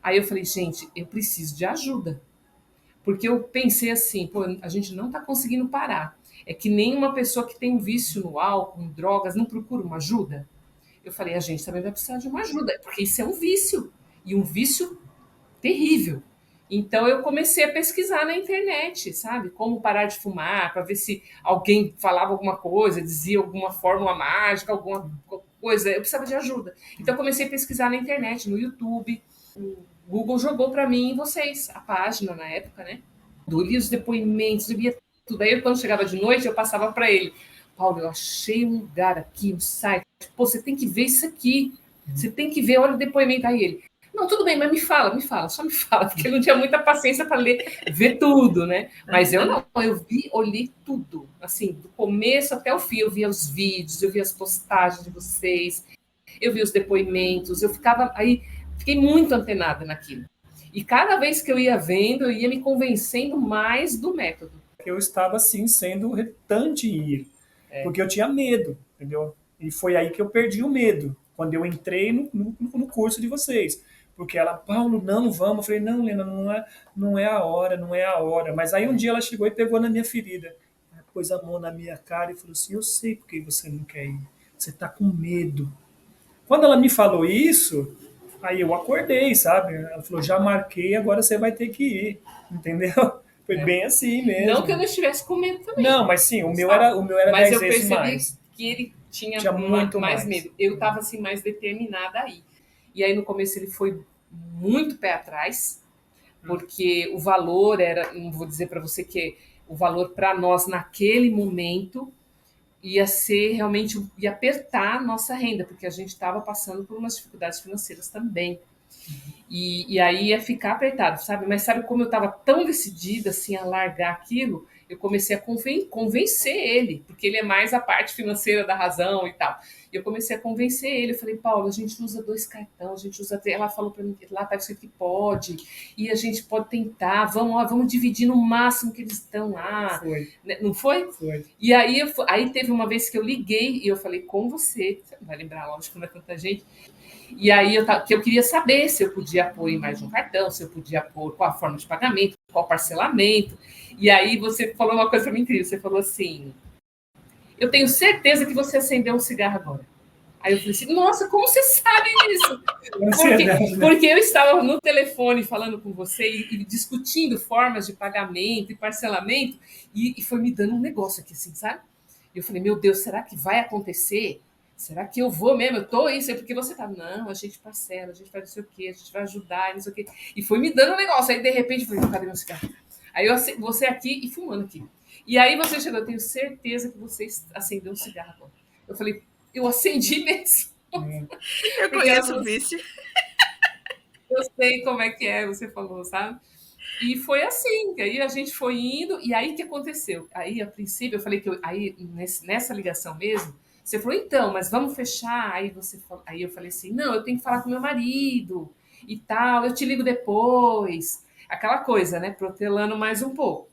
Aí eu falei, gente, eu preciso de ajuda. Porque eu pensei assim, pô, a gente não está conseguindo parar. É que nem uma pessoa que tem um vício no álcool, em drogas, não procura uma ajuda. Eu falei, a gente também vai precisar de uma ajuda, porque isso é um vício. E um vício terrível. Então eu comecei a pesquisar na internet, sabe? Como parar de fumar, para ver se alguém falava alguma coisa, dizia alguma fórmula mágica, alguma coisa. Eu precisava de ajuda. Então eu comecei a pesquisar na internet, no YouTube. O Google jogou para mim e vocês a página na época, né? Eu lia os depoimentos, eu lia tudo. Aí quando chegava de noite, eu passava para ele. Paulo, eu achei um lugar aqui, um site. Pô, você tem que ver isso aqui. Você tem que ver, olha o depoimento. Aí ele, não, tudo bem, mas me fala, só me fala, porque eu não tinha muita paciência para ler, ver tudo, né? Mas eu não, eu vi, olhei tudo, assim, do começo até o fim, eu via os vídeos, eu via as postagens de vocês, eu via os depoimentos, eu ficava aí, fiquei muito antenada naquilo. E cada vez que eu ia vendo, eu ia me convencendo mais do método. Eu estava, assim, sendo relutante em ir, porque eu tinha medo, entendeu? E foi aí que eu perdi o medo, quando eu entrei no curso de vocês. Porque ela, Paulo, não, vamos. Eu falei, não, Lena, não é a hora, não é a hora. Mas aí um dia ela chegou e pegou na minha ferida, pôs a mão na minha cara e falou assim, eu sei porque você não quer ir, você está com medo. Quando ela me falou isso, aí eu acordei, sabe? Ela falou, já marquei, agora você vai ter que ir, entendeu? Foi bem assim Não que eu mesmo. não estivesse com medo também, Não, mas sim, não estava. o meu era Mas 10 eu vezes percebi mais. que ele tinha Tinha muito mais mais. medo. Eu estava assim mais determinada aí. E aí no começo ele foi muito pé atrás, porque o valor era, não vou dizer para você que o valor para nós naquele momento ia ser realmente, ia apertar a nossa renda, porque a gente estava passando por umas dificuldades financeiras também. E aí ia ficar apertado, sabe? Mas sabe como eu estava tão decidida assim a largar aquilo? Eu comecei a convencer ele, porque ele é mais a parte financeira da razão e tal. E eu comecei a convencer ele. Eu falei, Paulo, a gente usa 2 cartões, a gente usa. Ela falou para mim que lá está escrito que pode, e a gente pode tentar. Vamos lá, vamos dividir no máximo que eles estão lá. Foi, Não foi? foi. E aí, aí teve uma vez que eu liguei e eu falei com você. Você não vai lembrar, lógico, não é tanta gente. E aí que eu queria saber se eu podia pôr em mais de um cartão, se eu podia pôr qual a forma de pagamento, qual parcelamento. E aí você falou uma coisa para mim incrível. Você falou assim: eu tenho certeza que você acendeu um cigarro agora. Aí eu falei assim, nossa, como você sabe disso? Ansiedade, né? Porque eu estava no telefone falando com você e discutindo formas de pagamento e parcelamento, e foi me dando um negócio aqui, assim, sabe? E eu falei, meu Deus, será que vai acontecer? Será que eu vou mesmo? Eu tô isso, é porque você tá. Não, a gente parcela, a gente faz não sei o quê, a gente vai ajudar, não sei o quê. E foi me dando um negócio. Aí, de repente, eu falei, cadê meu cigarro? Aí você aqui e fumando aqui. E aí você chegou, eu tenho certeza que você acendeu um cigarro agora. Eu falei, eu acendi mesmo. Eu Porque conheço o vício. eu sei como é que é, você falou, sabe? E foi assim, que aí a gente foi indo, e aí o que aconteceu? Aí, a princípio, eu falei que aí, nessa ligação mesmo, você falou, então, mas vamos fechar. Aí eu falei assim, não, eu tenho que falar com meu marido e tal, eu te ligo depois. Aquela coisa, né? Protelando mais um pouco.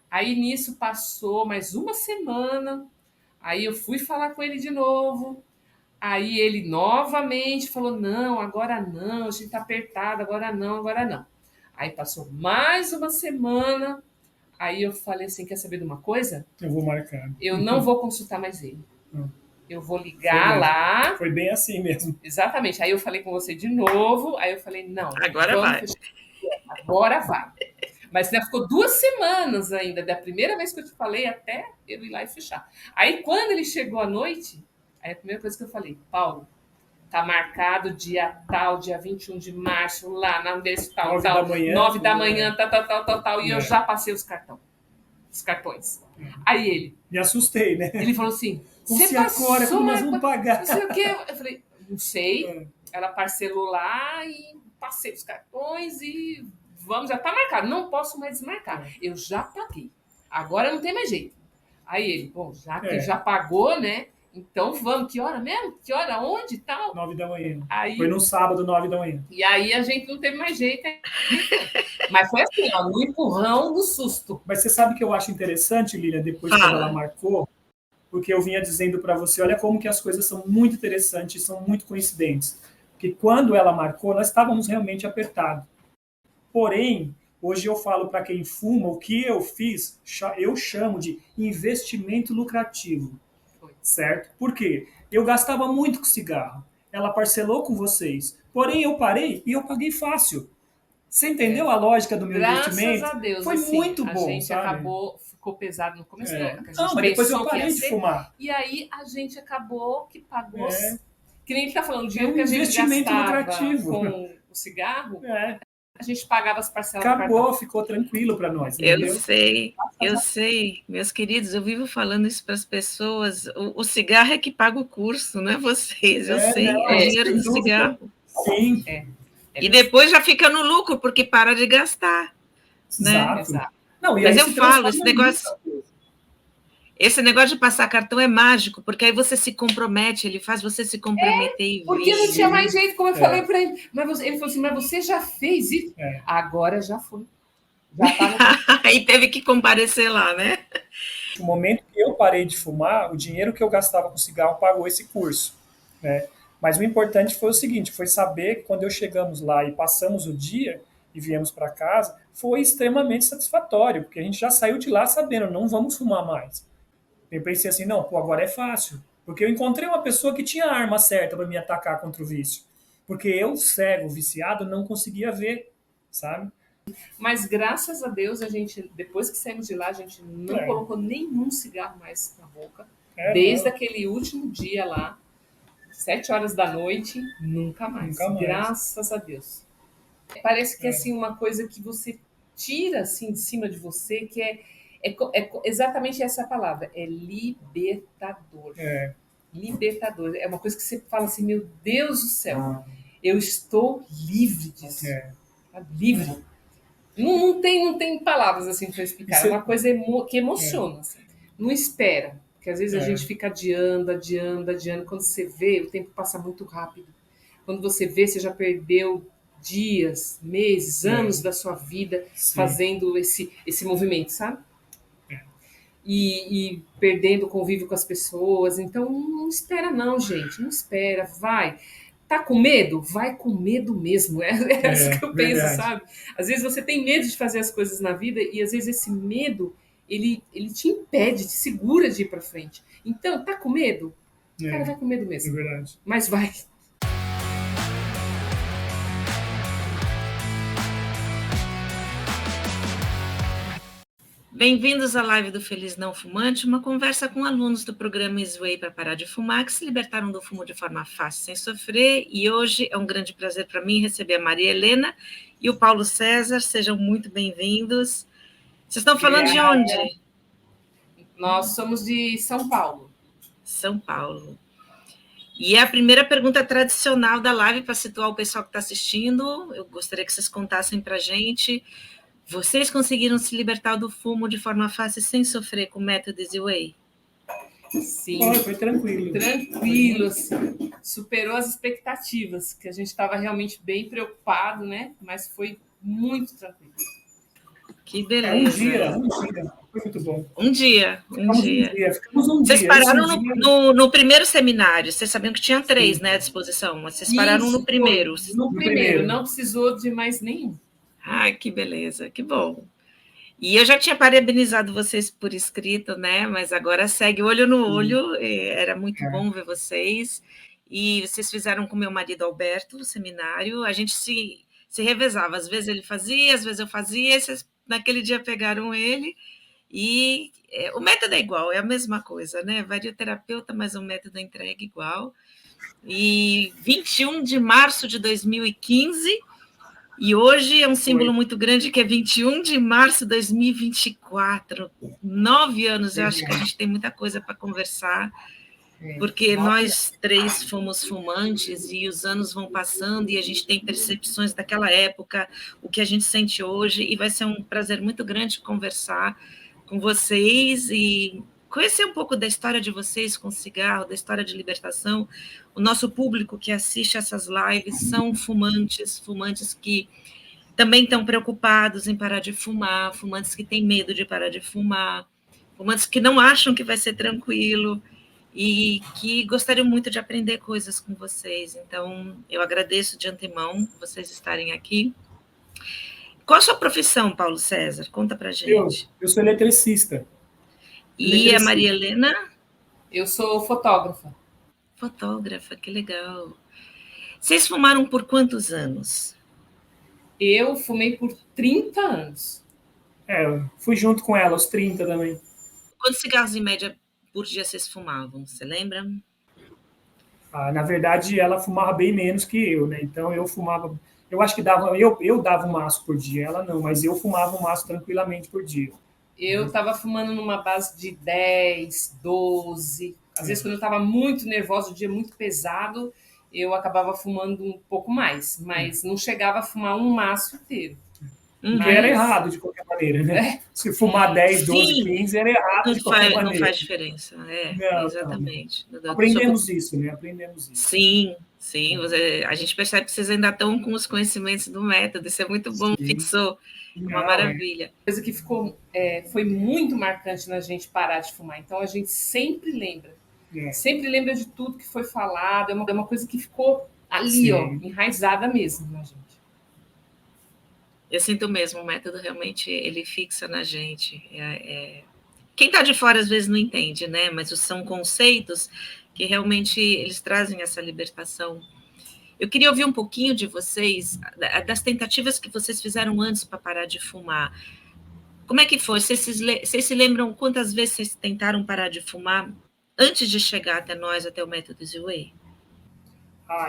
Aí nisso passou mais uma semana, aí eu fui falar com ele de novo. Aí ele novamente falou: não, agora não, a gente tá apertado, agora não, agora não. Aí passou mais uma semana, aí eu falei assim: quer saber de uma coisa? Eu vou marcar. Eu não vou consultar mais ele. Eu vou Foi ligar mesmo. lá. Foi bem assim mesmo. Exatamente. Aí eu falei com você de novo, aí eu falei: não, Agora vamos vai. fechar. Agora vai. Mas ainda ficou 2 semanas ainda, da primeira vez que eu te falei até eu ir lá e fechar. Aí quando ele chegou à noite, aí a primeira coisa que eu falei, Paulo, tá marcado dia tal, dia 21 de março, lá na endereço tal, 9 da tal, manhã. 9 da manhã, tal, e eu já passei os cartões. Aí Me assustei, né? ele falou assim, Como você se agora, passou, como nós vamos pagar? não sei o quê. Eu falei, não sei. Ela parcelou lá e passei os cartões e vamos, já tá marcado. Não posso mais desmarcar. Eu já paguei. Agora não tem mais jeito. Aí ele, bom, já que já pagou, né? Então vamos. Que hora mesmo? Que hora? Onde? Tal? 9 da manhã. Aí, foi no sábado, 9 da manhã. E aí a gente não teve mais jeito. Mas foi assim, ó, no empurrão, no susto. Mas você sabe que eu acho interessante, Lilian, depois quando ela marcou, porque eu vinha dizendo para você, olha como que as coisas são muito interessantes, são muito coincidentes. Porque quando ela marcou, nós estávamos realmente apertados. Porém, hoje eu falo para quem fuma, o que eu fiz, eu chamo de investimento lucrativo, certo? Por quê? Eu gastava muito com cigarro. Ela parcelou com vocês. Porém, eu parei e eu paguei fácil. Você entendeu a lógica do meu Graças a investimento? Deus, Foi assim, muito a bom, gente sabe? acabou, ficou pesado no começo, que a gente Não, mas depois eu pensou que ia parei de ser, fumar. e aí a gente acabou que pagou, É, que nem ele tá falando, o é dinheiro um que a gente investimento gastava lucrativo. com o cigarro, É, a gente pagava as parcelas do acabou, cartão. ficou tranquilo para nós, Eu entendeu? sei, meus queridos, eu vivo falando isso para as pessoas. O cigarro é que paga o curso, não é vocês, eu sei, Não, é o dinheiro sem do dúvida. cigarro. Sim, E depois já fica no lucro, porque para de gastar, né? exato. Exato. Não, e Mas aí eu se falo, transforma nisso. esse negócio de passar cartão é mágico, porque aí você se compromete, ele faz você se comprometer e Porque não vir. tinha mais jeito, como eu falei para ele. Ele falou assim, mas você já fez isso? É. Agora já foi. Já tá no... Aí teve que comparecer lá, né? No momento que eu parei de fumar, o dinheiro que eu gastava com cigarro pagou esse curso, né? Mas o importante foi o seguinte, foi saber que quando eu chegamos lá e passamos o dia e viemos para casa, foi extremamente satisfatório, porque a gente já saiu de lá sabendo, não vamos fumar mais. Eu pensei assim, não, pô, agora é fácil, porque eu encontrei uma pessoa que tinha a arma certa para me atacar contra o vício, porque eu, cego, viciado, não conseguia ver, sabe? Mas graças a Deus, a gente, depois que saímos de lá, a gente não colocou nenhum cigarro mais na boca. Desde aquele último dia lá, 7 horas da noite, nunca mais. Graças a Deus. Parece que assim, uma coisa que você tira assim de cima de você, que é exatamente essa palavra, é libertador. Libertador. É uma coisa que você fala assim, meu Deus do céu, eu estou livre disso. Livre. Não tem palavras assim para explicar. É uma coisa que emociona. Assim. Não espera. Porque às vezes a gente fica adiando. Quando você vê, o tempo passa muito rápido. Quando você vê, você já perdeu dias, meses, anos da sua vida fazendo esse movimento, sabe? E perdendo o convívio com as pessoas. Então, não espera não, gente. Não espera. Vai. Tá com medo? Vai com medo mesmo. É isso que eu penso, sabe? Às vezes você tem medo de fazer as coisas na vida e às vezes esse medo, ele te impede, te segura de ir pra frente. Então, tá com medo? Cara, vai com medo mesmo. É verdade. Mas vai. Bem-vindos à live do Feliz Não Fumante, uma conversa com alunos do programa Sway para parar de fumar, que se libertaram do fumo de forma fácil, sem sofrer, e hoje é um grande prazer para mim receber a Maria Helena e o Paulo César, sejam muito bem-vindos. Vocês estão falando de onde? Nós somos de São Paulo. São Paulo. E é a primeira pergunta tradicional da live para situar o pessoal que está assistindo, eu gostaria que vocês contassem para a gente. Vocês conseguiram se libertar do fumo de forma fácil sem sofrer com o método Sway? Sim. Foi tranquilo. Tranquilo, assim. Superou as expectativas, que a gente estava realmente bem preocupado, né? Mas foi muito tranquilo. Que beleza. Um dia. Foi muito bom. Um dia. Ficamos um vocês dia. pararam no primeiro seminário. Vocês sabiam que tinha 3, né, à disposição, mas vocês pararam no primeiro. No primeiro, não precisou de mais nenhum. Ai, que beleza, que bom. E eu já tinha parabenizado vocês por escrito, né? Mas agora segue olho no olho. Era muito bom ver vocês. E vocês fizeram com meu marido Alberto o seminário. A gente se revezava. Às vezes ele fazia, às vezes eu fazia. E vocês, naquele dia, pegaram ele. E o método é igual, é a mesma coisa, né? Varia o terapeuta, mas o método é entregue igual. E 21 de março de 2015... E hoje é um símbolo muito grande, que é 21 de março de 2024. 9 anos, eu acho que a gente tem muita coisa para conversar, porque nós 3 fomos fumantes e os anos vão passando e a gente tem percepções daquela época, o que a gente sente hoje, e vai ser um prazer muito grande conversar com vocês e conhecer um pouco da história de vocês com o cigarro, da história de libertação. O nosso público que assiste essas lives são fumantes que também estão preocupados em parar de fumar, fumantes que têm medo de parar de fumar, fumantes que não acham que vai ser tranquilo. e que gostariam muito de aprender coisas com vocês. Então, eu agradeço de antemão vocês estarem aqui. Qual a sua profissão, Paulo César? Conta pra gente. Eu sou eletricista. E a Maria Helena? Eu sou fotógrafa. Fotógrafa, que legal. Vocês fumaram por quantos anos? Eu fumei por 30 anos. Eu fui junto com ela, aos 30 também. Quantos cigarros em média por dia vocês fumavam? Você lembra? Na verdade, ela fumava bem menos que eu, né? Então eu fumava. Eu acho que eu dava um maço por dia, ela não, mas eu fumava um maço tranquilamente por dia. Eu estava fumando numa base de 10, 12. Às vezes, quando eu estava muito nervosa, o dia muito pesado, eu acabava fumando um pouco mais, mas não chegava a fumar um maço inteiro. Porque era errado de qualquer maneira, né? Se fumar 10, 12, Sim, 15, era errado de qualquer maneira. Não faz diferença, Não, exatamente. não. Aprendemos isso, né? Aprendemos isso. Sim, a gente percebe que vocês ainda estão com os conhecimentos do método, isso é muito bom, sim. Fixou, uma maravilha. Coisa que foi muito marcante na gente parar de fumar, então a gente sempre lembra. Sempre lembra de tudo que foi falado, é uma coisa que ficou ali, ó, enraizada mesmo na gente. Eu sinto mesmo, o método realmente, ele fixa na gente. Quem está de fora às vezes não entende, né? Mas são conceitos que realmente eles trazem essa libertação. Eu queria ouvir um pouquinho de vocês, das tentativas que vocês fizeram antes para parar de fumar. Como é que foi? Vocês se lembram quantas vezes vocês tentaram parar de fumar antes de chegar até nós, até o método Z-Way?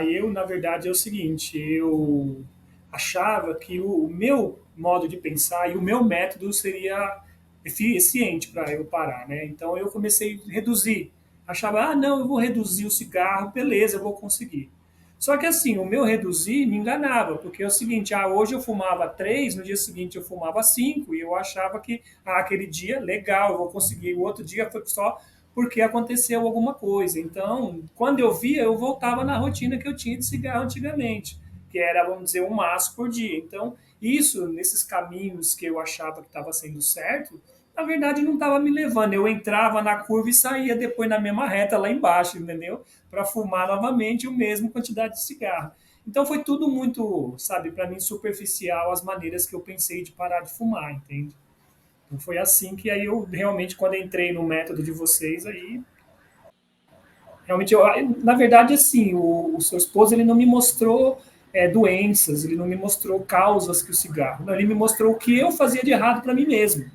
Eu, na verdade, é o seguinte, eu achava que o meu modo de pensar e o meu método seria eficiente para eu parar, né? Então eu comecei a reduzir. Achava, não, eu vou reduzir o cigarro, beleza, eu vou conseguir. Só que assim, o meu reduzir me enganava, porque é o seguinte, hoje eu fumava 3, no dia seguinte eu fumava 5, e eu achava que aquele dia, legal, eu vou conseguir. O outro dia foi só porque aconteceu alguma coisa. Então, quando eu via, eu voltava na rotina que eu tinha de cigarro antigamente, que era, vamos dizer, um maço por dia. Então, isso, nesses caminhos que eu achava que estava sendo certo, na verdade não estava me levando. Eu entrava na curva e saía depois na mesma reta lá embaixo, entendeu? Para fumar novamente a mesma quantidade de cigarro. Então foi tudo muito, sabe, para mim superficial as maneiras que eu pensei de parar de fumar, entende? Então foi assim que aí eu realmente, quando entrei no método de vocês, aí realmente na verdade assim, o seu esposo ele não me mostrou doenças, ele não me mostrou causas que o cigarro, não, ele me mostrou o que eu fazia de errado para mim mesmo,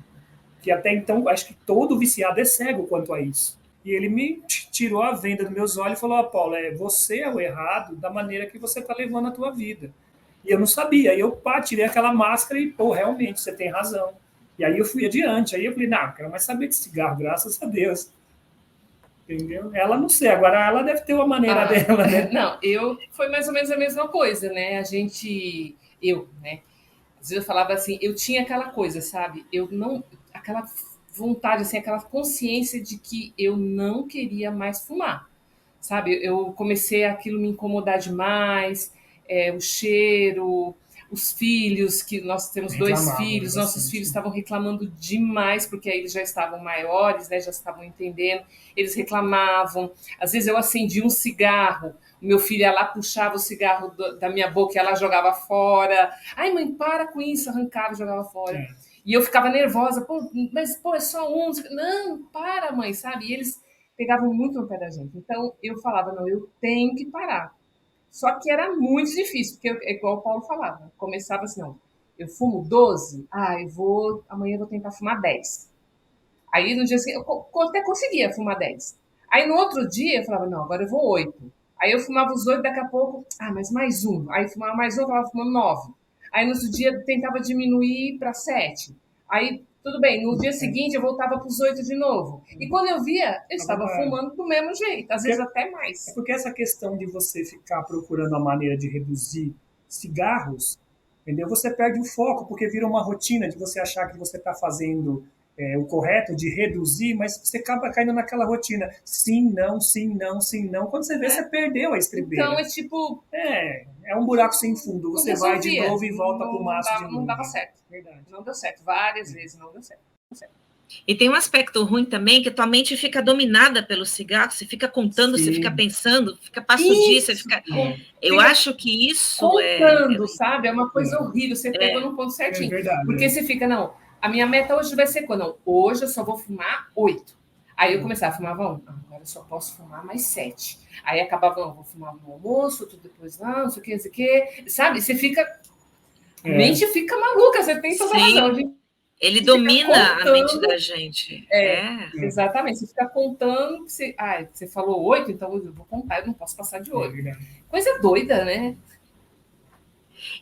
que até então acho que todo viciado é cego quanto a isso. E ele me tirou a venda dos meus olhos e falou, Paulo, você é o errado da maneira que você está levando a tua vida. E eu não sabia, aí eu tirei aquela máscara e, realmente, você tem razão. E aí eu fui adiante, aí eu falei, não quero mais saber de cigarro, graças a Deus. Entendeu? Ela não sei, agora ela deve ter uma maneira dela, né? Não, foi mais ou menos a mesma coisa, né? Às vezes eu falava assim, eu tinha aquela coisa, sabe? Aquela vontade, assim, aquela consciência de que eu não queria mais fumar, sabe? Eu comecei aquilo me incomodar demais, o cheiro, os filhos, que nós temos 2 filhos, nossos filhos estavam reclamando demais, porque aí eles já estavam maiores, né, já estavam entendendo, eles reclamavam, às vezes eu acendia um cigarro, o meu filho ia lá, puxava o cigarro da minha boca e ela jogava fora, ai mãe, para com isso, arrancava e jogava fora, e eu ficava nervosa, mas é só um, não, para mãe, sabe, e eles pegavam muito no pé da gente, então eu falava, não, eu tenho que parar. Só que era muito difícil, porque é igual o Paulo falava, começava assim, não, eu fumo 12, amanhã eu vou tentar fumar 10. Aí no dia seguinte, eu até conseguia fumar 10. Aí no outro dia eu falava, não, agora eu vou 8. Aí eu fumava os 8, daqui a pouco, mas mais um. Aí fumava mais um, eu tava fumando 9. Aí no outro dia eu tentava diminuir para 7. Aí tudo bem, no dia seguinte eu voltava para os 8 de novo. E quando eu via, eu estava fumando do mesmo jeito, às vezes até mais. É porque essa questão de você ficar procurando a maneira de reduzir cigarros, entendeu? Você perde o foco, porque vira uma rotina de você achar que você está fazendo o correto, de reduzir, mas você acaba caindo naquela rotina. Sim, não, sim, não, sim, não. Quando você vê, você perdeu a estribeira. Então é tipo... É um buraco sem fundo. Você vai de novo e volta pro maço de novo. Não dava certo. Verdade. Não deu certo. Várias vezes não deu certo. E tem um aspecto ruim também, que a tua mente fica dominada pelo cigarro, você fica contando, você fica pensando, passa o dia, você fica... Eu acho que isso contando, sabe? É uma coisa horrível, você pegou no ponto certinho. Verdade, porque você fica, não, a minha meta hoje vai ser quando? Não, hoje eu só vou fumar 8. Aí eu começava a fumar, agora eu só posso fumar mais 7. Aí acabava, vou fumar no almoço, tudo depois, não sei o que, sabe? Você fica... A mente fica maluca, você tem toda a razão. Ele domina a mente da gente. Exatamente. Você fica contando, você falou 8, então eu vou contar, eu não posso passar de 8. Coisa doida, né?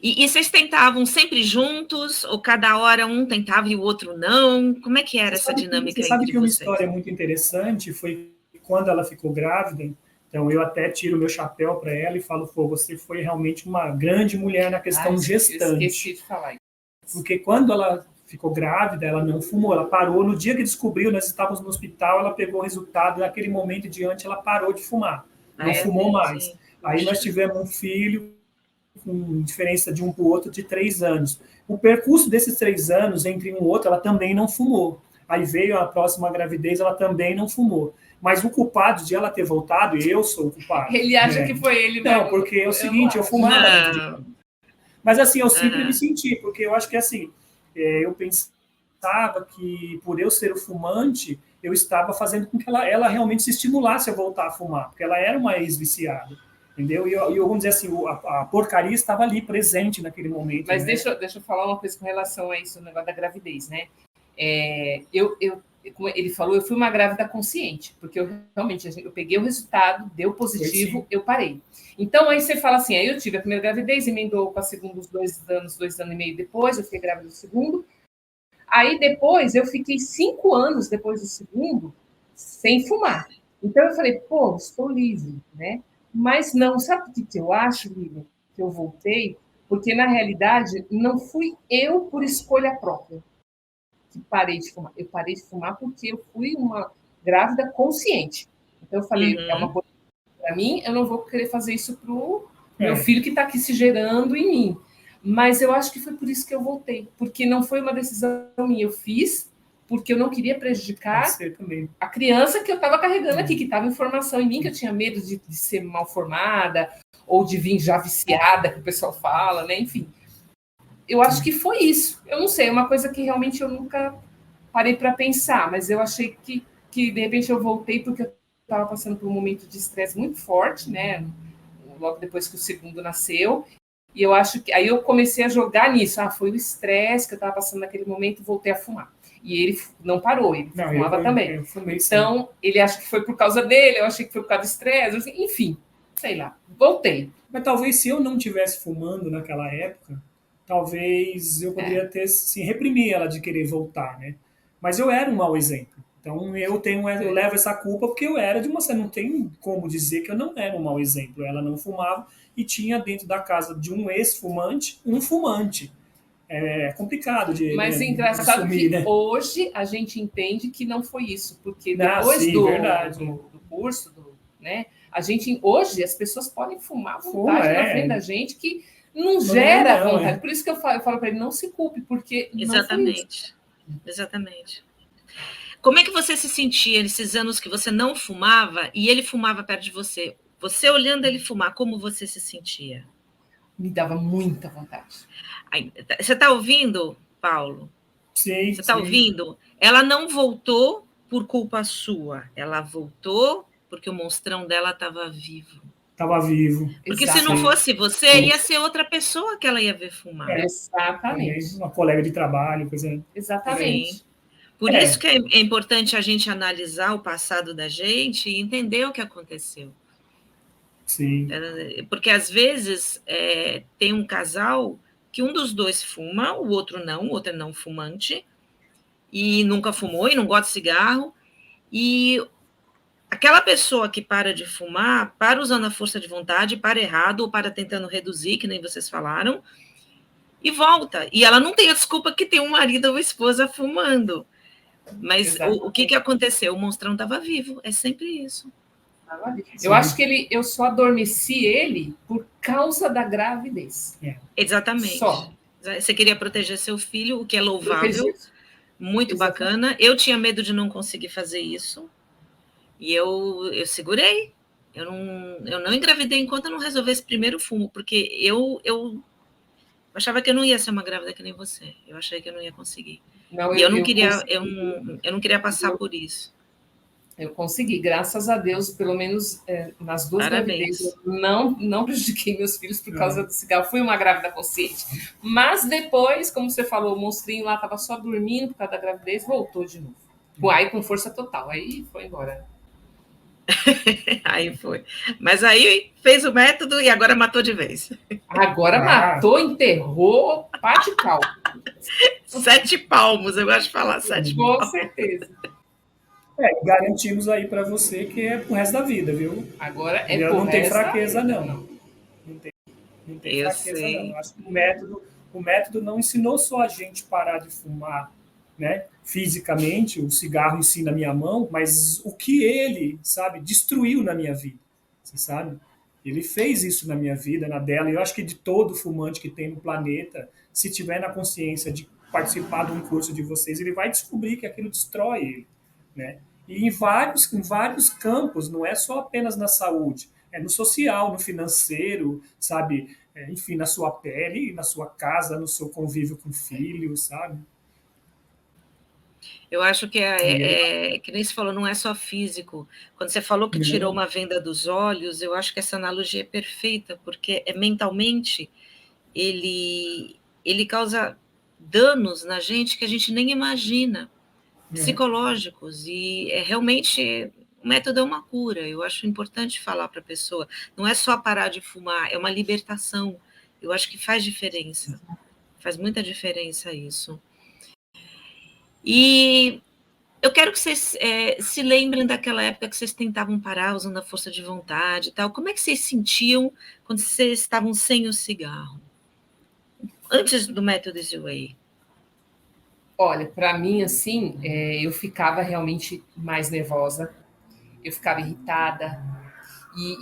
E vocês tentavam sempre juntos, ou cada hora um tentava e o outro não? Como é que era essa dinâmica entre vocês? Sabe que uma história muito interessante foi quando ela ficou grávida. Então, eu até tiro meu chapéu para ela e falo, você foi realmente uma grande mulher na questão gestante. Eu esqueci de falar isso. Porque quando ela ficou grávida, ela não fumou, ela parou. No dia que descobriu, nós estávamos no hospital, ela pegou o resultado, naquele momento em diante, ela parou de fumar. Não fumou mais. Aí nós tivemos um filho, com diferença de um para o outro, de 3 anos. O percurso desses 3 anos, entre um e outro, ela também não fumou. Aí veio a próxima gravidez, ela também não fumou. Mas o culpado de ela ter voltado, eu sou o culpado. Ele acha que foi ele mesmo. Não, porque é o seguinte, eu fumava. Mas assim, eu sempre me senti, porque eu acho que assim, eu pensava que por eu ser o fumante, eu estava fazendo com que ela realmente se estimulasse a voltar a fumar, porque ela era uma ex-viciada. Entendeu? E eu, vamos dizer assim, a porcaria estava ali, presente naquele momento. Mas deixa eu falar uma coisa com relação a isso, o negócio da gravidez, né? Como ele falou, eu fui uma grávida consciente, porque eu peguei o resultado, deu positivo, eu parei. Então, aí você fala assim, aí eu tive a primeira gravidez, emendou com a segunda os 2 anos e meio depois, eu fiquei grávida do segundo. Aí depois, eu fiquei 5 anos depois do segundo, sem fumar. Então, eu falei, estou livre, né? Mas não, sabe o que eu acho, Lívia? Que eu voltei? Porque, na realidade, não fui eu por escolha própria que parei de fumar. Eu parei de fumar porque eu fui uma grávida consciente. Então, eu falei, é uma coisa para mim, eu não vou querer fazer isso para o meu filho que está aqui se gerando em mim. Mas eu acho que foi por isso que eu voltei. Porque não foi uma decisão minha. Eu fiz porque eu não queria prejudicar a criança que eu estava carregando aqui, que estava em formação em mim, que eu tinha medo de ser mal formada, ou de vir já viciada, que o pessoal fala, né? Enfim. Eu acho que foi isso. Eu não sei, é uma coisa que realmente eu nunca parei para pensar, mas eu achei que de repente eu voltei porque eu estava passando por um momento de estresse muito forte, né? Logo depois que o segundo nasceu. E eu acho que aí eu comecei a jogar nisso. Foi o estresse que eu estava passando naquele momento e voltei a fumar. E ele não parou, ele fumava também. Então, ele acha que foi por causa dele, eu achei que foi por causa do estresse, enfim, sei lá, voltei. Mas talvez se eu não estivesse fumando naquela época, talvez eu poderia ter, assim, reprimir ela de querer voltar, né? Mas eu era um mau exemplo. Então, eu levo essa culpa porque eu era de uma... Não tem como dizer que eu não era um mau exemplo. Ela não fumava e tinha dentro da casa de um ex-fumante, um fumante. É complicado de Mas engraçado assumir, que hoje a gente entende que não foi isso, porque depois do curso, né, hoje as pessoas podem fumar à vontade na frente da gente, que não gera vontade. Por isso que eu falo para ele, não se culpe, porque exatamente. Exatamente. Como é que você se sentia nesses anos que você não fumava e ele fumava perto de você? Você olhando ele fumar, como você se sentia? Me dava muita vontade. Você está ouvindo, Paulo? Sim. Você está ouvindo? Ela não voltou por culpa sua. Ela voltou porque o monstrão dela estava vivo. Estava vivo. Porque se não fosse você, ia ser outra pessoa que ela ia ver fumar. Exatamente. Uma colega de trabalho, por exemplo. Exatamente. Sim. Por isso que é importante a gente analisar o passado da gente e entender o que aconteceu. Sim. Porque, às vezes, tem um casal que um dos dois fuma, o outro é não fumante, e nunca fumou, e não gosta de cigarro, e aquela pessoa que para de fumar, para usando a força de vontade, para errado, ou para tentando reduzir, que nem vocês falaram, e volta. E ela não tem a desculpa que tem um marido ou esposa fumando. Mas o que aconteceu? O monstrão estava vivo, é sempre isso. Eu acho que eu só adormeci ele por causa da gravidez. Exatamente. Só. Você queria proteger seu filho, o que é louvável, Muito Exatamente. bacana. Eu tinha medo de não conseguir fazer isso. E eu segurei. Eu não engravidei enquanto eu não resolvesse primeiro o fumo, porque eu achava que eu não ia ser uma grávida que nem você. Eu achei que eu não ia conseguir. Não, E eu não eu queria, consegui. eu não queria passar por isso. Eu consegui, graças a Deus, pelo menos nas duas gravidezes, eu Parabéns. não prejudiquei meus filhos por causa Ah, do cigarro. Fui uma grávida consciente. Mas depois, como você falou, o monstrinho lá estava só dormindo por causa da gravidez, voltou de novo. Aí com força total, aí foi embora. Aí foi. Mas aí fez o método e agora matou de vez. Agora ah, matou, enterrou, pá de cal. 7 palmos, eu gosto de falar 7 Com palmos. certeza. garantimos aí para você que é pro resto da vida, viu? Agora é Eu pro não tem resto da fraqueza, vida. não. Não. Não tem, não tem Eu fraqueza, não. sei. Eu acho que o método não ensinou só a gente parar de fumar, né? Fisicamente, o cigarro em si na minha mão, mas o que ele, sabe, destruiu na minha vida. Você sabe? Ele fez isso na minha vida, na dela, e eu acho que de todo fumante que tem no planeta, se tiver na consciência de participar de um curso de vocês, ele vai descobrir que aquilo destrói ele, né? E em vários campos, não é só apenas na saúde, é no social, no financeiro, sabe? Enfim, na sua pele, na sua casa, no seu convívio com filhos, sabe? Eu acho que E aí, que nem se falou, não é só físico. Quando você falou que tirou não, uma venda dos olhos, eu acho que essa analogia é perfeita, porque mentalmente ele causa danos na gente que a gente nem imagina, é, psicológicos, e realmente o método é uma cura. Eu acho importante falar para a pessoa, não é só parar de fumar, é uma libertação. Eu acho que faz diferença, faz muita diferença isso. E eu quero que vocês se lembrem daquela época que vocês tentavam parar usando a força de vontade e tal. Como é que vocês sentiam quando vocês estavam sem o cigarro? Antes do método Easy Way. Olha, para mim, assim, eu ficava realmente mais nervosa, eu ficava irritada,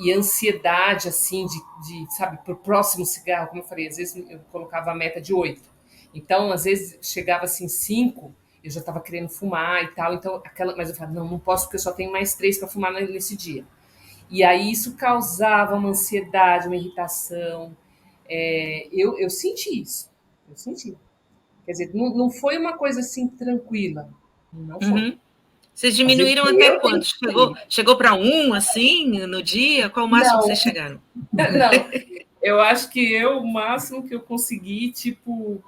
e ansiedade, assim, sabe, pro próximo cigarro, como eu falei, às vezes eu colocava a meta de 8. Então, às vezes chegava assim 5, eu já estava querendo fumar e tal, então mas eu falava, não, não posso porque eu só tenho mais 3 para fumar nesse dia. E aí isso causava uma ansiedade, uma irritação. Eu senti isso, eu senti. Quer dizer, não foi uma coisa assim tranquila, não foi. Uhum. Vocês Às vezes diminuíram até eu quanto? tentei. Chegou para um, assim, no dia? Qual o máximo que Não, vocês chegaram? não, eu acho que o máximo que eu consegui, tipo,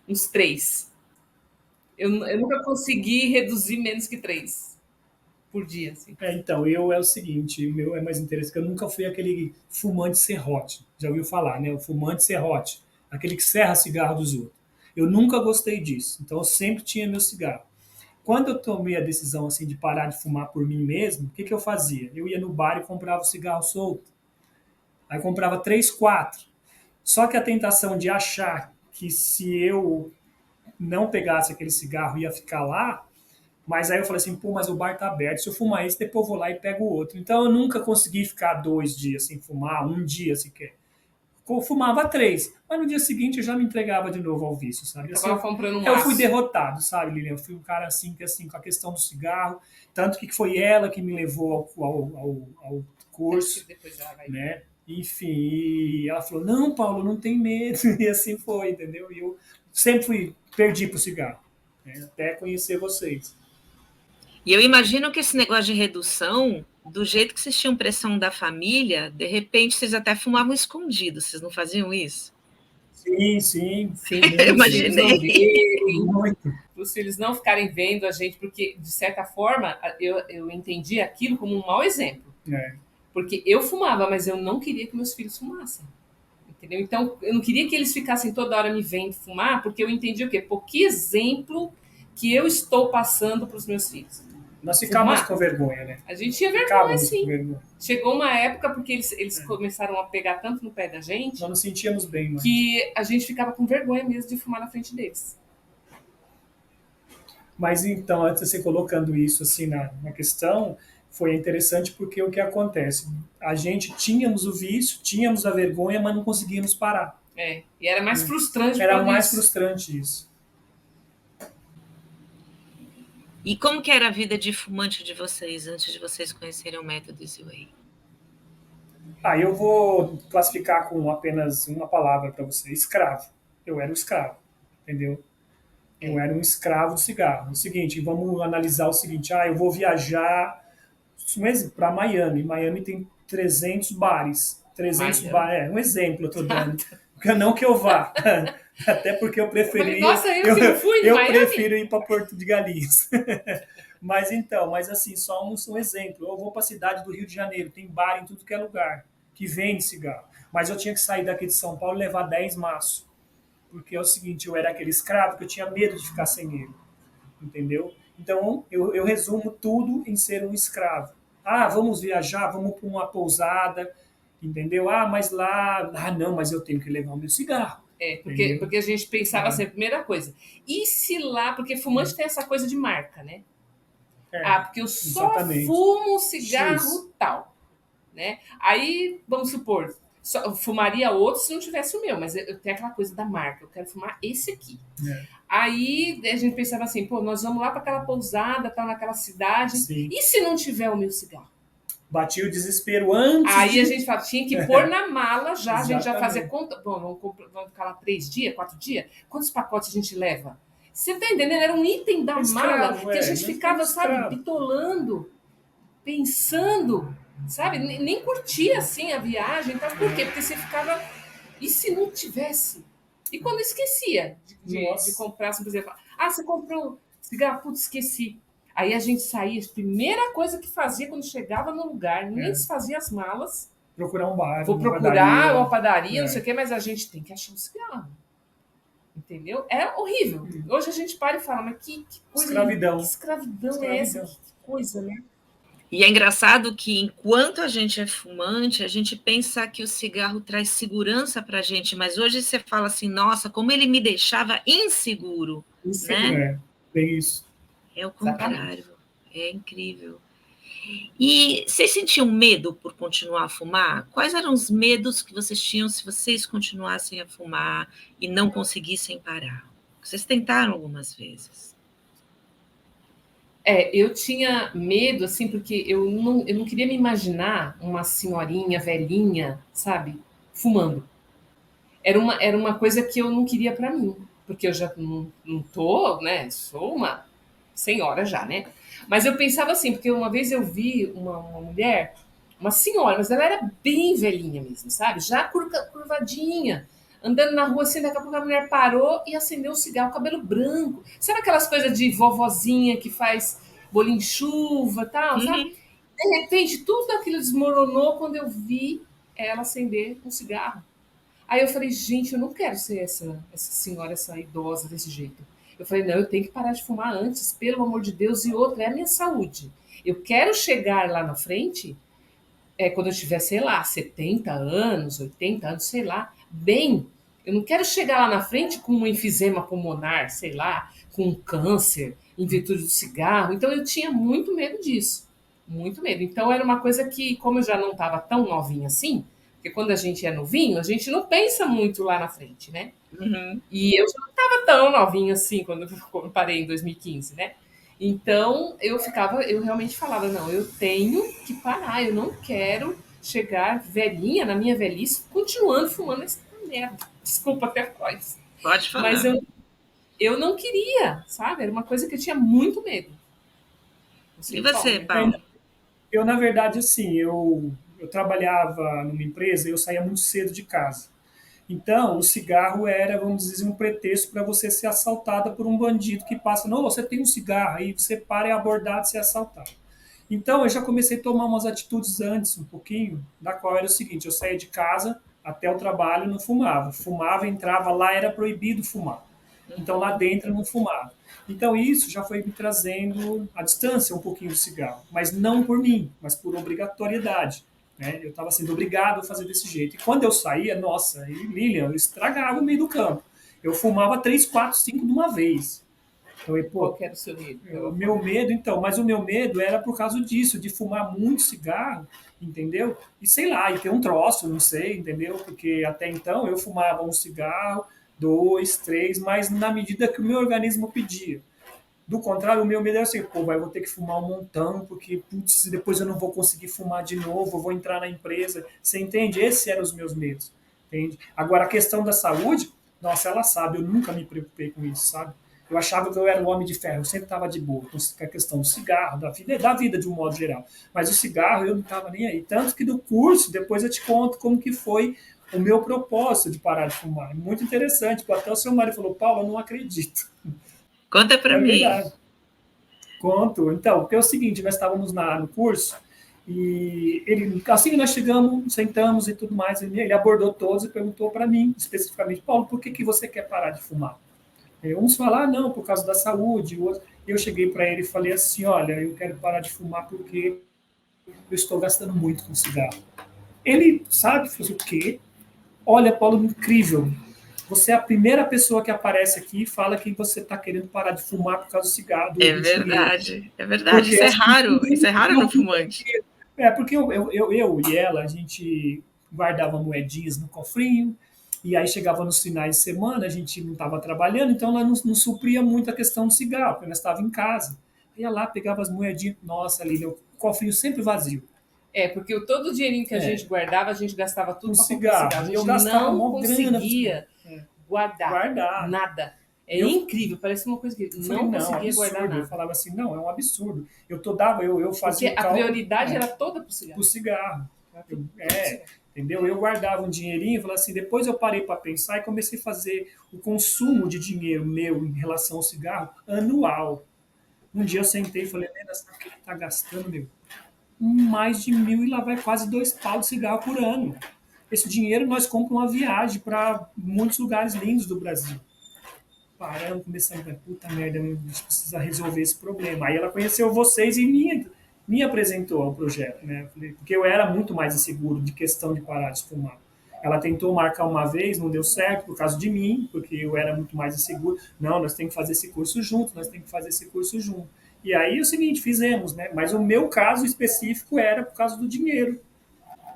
uns 3. Eu nunca consegui reduzir menos que 3 por dia, assim. então, é o seguinte, o meu é mais interessante, que eu nunca fui aquele fumante serrote. Já ouviu falar, né? O fumante serrote, aquele que serra cigarro dos outros. Eu nunca gostei disso, então eu sempre tinha meu cigarro. Quando eu tomei a decisão assim de parar de fumar por mim mesmo, o que que eu fazia? Eu ia no bar e comprava o cigarro solto. Aí eu comprava três, quatro. Só que a tentação de achar que se eu não pegasse aquele cigarro ia ficar lá, mas aí eu falei assim, pô, mas o bar tá aberto, se eu fumar esse, depois eu vou lá e pego o outro. Então eu nunca consegui ficar 2 dias sem fumar, um dia sequer. Eu fumava 3, mas no dia seguinte eu já me entregava de novo ao vício, sabe? Assim, Acabava comprando um eu fui maço. derrotado, sabe, Lilian? Eu fui um cara assim, que assim, com a questão do cigarro, tanto que foi ela que me levou ao Acho que curso, depois ela vai. né? Enfim, e ela falou, não, Paulo, não tem medo, e assim foi, entendeu? E eu sempre perdi pro cigarro, né? Até conhecer vocês. E eu imagino que esse negócio de redução, do jeito que vocês tinham pressão da família, de repente vocês até fumavam escondidos, vocês não faziam isso? Sim, sim, Sim, para os muito, filhos não Imaginei. verem, muito. para os filhos não ficarem vendo a gente, porque, de certa forma, eu entendi aquilo como um mau exemplo. É. Porque eu fumava, mas eu não queria que meus filhos fumassem. Entendeu? Então, eu não queria que eles ficassem toda hora me vendo fumar, porque eu entendi o quê? Por que exemplo que eu estou passando para os meus filhos? Nós ficávamos com Fumar? vergonha, né? A gente tinha vergonha, Ficávamos com sim. vergonha. Chegou uma época, porque eles É. começaram a pegar tanto no pé da gente, Nós nos sentíamos bem, mas. que a gente ficava com vergonha mesmo de fumar na frente deles. Mas então, antes de você colocando isso assim na questão, foi interessante porque o que acontece? A gente tínhamos o vício, tínhamos a vergonha, mas não conseguíamos parar. E era mais frustrante por Era causa mais disso. frustrante isso. E como que era a vida de fumante de vocês antes de vocês conhecerem o método Easy Way? Eu vou classificar com apenas uma palavra para você: escravo. Eu era um escravo, entendeu? Eu era um escravo do cigarro. É o seguinte, vamos analisar o seguinte: eu vou viajar para Miami. Miami tem 300 bares. 300 Miami. bares, um exemplo eu estou dando. Não que eu vá, até porque eu preferi. Nossa, eu que não fui em eu Miami. prefiro ir para Porto de Galinhas. Mas assim, só um exemplo. Eu vou para a cidade do Rio de Janeiro, tem bar em tudo que é lugar, que vende cigarro. Mas eu tinha que sair daqui de São Paulo e levar 10 maços. Porque é o seguinte, eu era aquele escravo que eu tinha medo de ficar sem ele. Entendeu? Então, eu resumo tudo em ser um escravo. Vamos viajar, vamos para uma pousada, entendeu? Mas lá... não, mas eu tenho que levar o meu cigarro. Porque a gente pensava assim, a primeira coisa, e se lá, porque fumante tem essa coisa de marca, né? Porque eu só exatamente. fumo cigarro tal, né? Aí, vamos supor, fumaria outro se não tivesse o meu, mas eu tenho aquela coisa da marca, eu quero fumar esse aqui. Aí a gente pensava assim, nós vamos lá para aquela pousada, tá naquela cidade, Sim. E se não tiver o meu cigarro? Batia o desespero antes. Aí a gente fala, tinha que pôr na mala já, a gente já Exatamente. fazia conta. Bom, vamos ficar lá 3 dias, 4 dias? Quantos pacotes a gente leva? Você tá entendendo? Era um item da mala que a gente ficava, sabe, bitolando, pensando, sabe? Nem curtia assim a viagem, tá? Por quê? Porque você ficava. E se não tivesse? E quando esquecia de comprar, assim, por exemplo, você comprou cigarro, putz, esqueci. Aí a gente saía, a primeira coisa que fazia quando chegava no lugar, nem desfazia as malas. Procurar um bar. Vou procurar uma padaria, não sei o quê, mas a gente tem que achar um cigarro. Entendeu? É horrível. Hoje a gente para e fala, mas que coisa. Escravidão. Que escravidão é essa? Que coisa, né? E é engraçado que enquanto a gente é fumante, a gente pensa que o cigarro traz segurança para a gente, mas hoje você fala assim, nossa, como ele me deixava inseguro, né? É isso. É o contrário. Exatamente. É incrível. E vocês sentiam medo por continuar a fumar? Quais eram os medos que vocês tinham se vocês continuassem a fumar e não conseguissem parar? Vocês tentaram algumas vezes. Eu tinha medo, assim, porque eu não queria me imaginar uma senhorinha velhinha, sabe, fumando. Era uma coisa que eu não queria para mim, porque eu já não tô, né, sou uma senhora já, né? Mas eu pensava assim, porque uma vez eu vi uma mulher, uma senhora, mas ela era bem velhinha mesmo, sabe? Já curvadinha, andando na rua assim, daqui a pouco a mulher parou e acendeu um cigarro, cabelo branco. Sabe aquelas coisas de vovozinha que faz bolinho de chuva e tal, sabe? De repente, tudo aquilo desmoronou quando eu vi ela acender um cigarro. Aí eu falei, gente, eu não quero ser essa senhora, essa idosa desse jeito. Eu falei, não, eu tenho que parar de fumar antes, pelo amor de Deus, e outra, é a minha saúde. Eu quero chegar lá na frente, quando eu tiver, sei lá, 70 anos, 80 anos, sei lá, bem. Eu não quero chegar lá na frente com um enfisema pulmonar, sei lá, com um câncer, em virtude do cigarro. Então eu tinha muito medo disso. Muito medo. Então era uma coisa que, como eu já não estava tão novinha assim, porque quando a gente é novinho, a gente não pensa muito lá na frente, né? E eu já não estava tão novinha assim quando eu parei em 2015, né? Então eu realmente falava, não, eu tenho que parar, eu não quero chegar velhinha na minha velhice continuando fumando essa merda. Desculpa até a voz. Pode falar. Mas eu não queria, sabe? Era uma coisa que eu tinha muito medo. E você, Paulo? Eu, na verdade, assim, eu trabalhava numa empresa e eu saía muito cedo de casa. Então, o cigarro era, vamos dizer, um pretexto para você ser assaltada por um bandido que passa, não, você tem um cigarro, aí você para e é abordado e ser assaltado. Então, eu já comecei a tomar umas atitudes antes, um pouquinho, da qual era o seguinte, eu saía de casa até o trabalho e não fumava. Fumava, entrava lá, era proibido fumar. Então, lá dentro eu não fumava. Então, isso já foi me trazendo a distância um pouquinho do cigarro, mas não por mim, mas por obrigatoriedade. Né? Eu estava sendo obrigado a fazer desse jeito. E quando eu saía, nossa, Lilian, eu estragava o meio do campo. Eu fumava 3, 4, 5 de uma vez. Então, qual que era o seu medo? O meu medo, então, mas o meu medo era por causa disso, de fumar muito cigarro, entendeu? E sei lá, e ter um troço, não sei, entendeu? Porque até então eu fumava um cigarro, 2, 3, mas na medida que o meu organismo pedia. Do contrário, o meu medo é assim, pô, eu vou ter que fumar um montão, porque, putz, depois eu não vou conseguir fumar de novo, eu vou entrar na empresa. Você entende? Esses eram os meus medos. Entende? Agora, a questão da saúde, nossa, ela sabe, eu nunca me preocupei com isso, sabe? Eu achava que eu era um homem de ferro, eu sempre estava de boa com a questão do cigarro, da vida de um modo geral. Mas o cigarro eu não estava nem aí. Tanto que do curso, depois eu te conto como que foi o meu propósito de parar de fumar. Muito interessante, porque até o seu marido falou, Paulo, eu não acredito. Conta para É mim. verdade. Conto. Então, porque é o seguinte, nós estávamos no curso e ele, assim que nós chegamos, sentamos e tudo mais, ele abordou todos e perguntou para mim, especificamente, Paulo, por que, que você quer parar de fumar? Uns falaram, não, por causa da saúde, outros. Eu cheguei para ele e falei assim, olha, eu quero parar de fumar porque eu estou gastando muito com cigarro. Ele, sabe, fez o quê? Olha, Paulo, incrível. Você é a primeira pessoa que aparece aqui e fala que você está querendo parar de fumar por causa do cigarro, do dinheiro. É verdade, Porque isso é raro no fumante. porque eu e ela, a gente guardava moedinhas no cofrinho, e aí chegava nos finais de semana, a gente não estava trabalhando, então ela não supria muito a questão do cigarro, porque nós estávamos em casa. Ia lá, pegava as moedinhas, nossa, ali, o cofrinho sempre vazio. Porque todo o dinheirinho que a gente guardava, a gente gastava tudo Um para comprar cigarro. A cigarro. E gente eu gastava não mó grana. conseguia guardar nada. Incrível, parece uma coisa que não conseguia absurdo. Guardar nada. Eu falava assim, não, é um absurdo. Eu fazia porque a prioridade era toda para o cigarro. Pro cigarro. Entendeu? Eu guardava um dinheirinho e falava assim, depois eu parei para pensar e comecei a fazer o consumo de dinheiro meu em relação ao cigarro anual. Um dia eu sentei e falei, Helena, sabe o que ele está gastando, meu? Mais de 1.000 e lá vai quase 2 pau de cigarro por ano. Esse dinheiro nós compramos uma viagem para muitos lugares lindos do Brasil. Paramos, começamos a puta merda, a gente precisa resolver esse problema. Aí ela conheceu vocês e me apresentou ao projeto, né? Porque eu era muito mais inseguro de questão de parar de fumar. Ela tentou marcar uma vez, não deu certo por causa de mim, porque eu era muito mais inseguro. Não, nós temos que fazer esse curso junto, nós temos que fazer esse curso junto. E aí é o seguinte, fizemos, né? Mas o meu caso específico era por causa do dinheiro.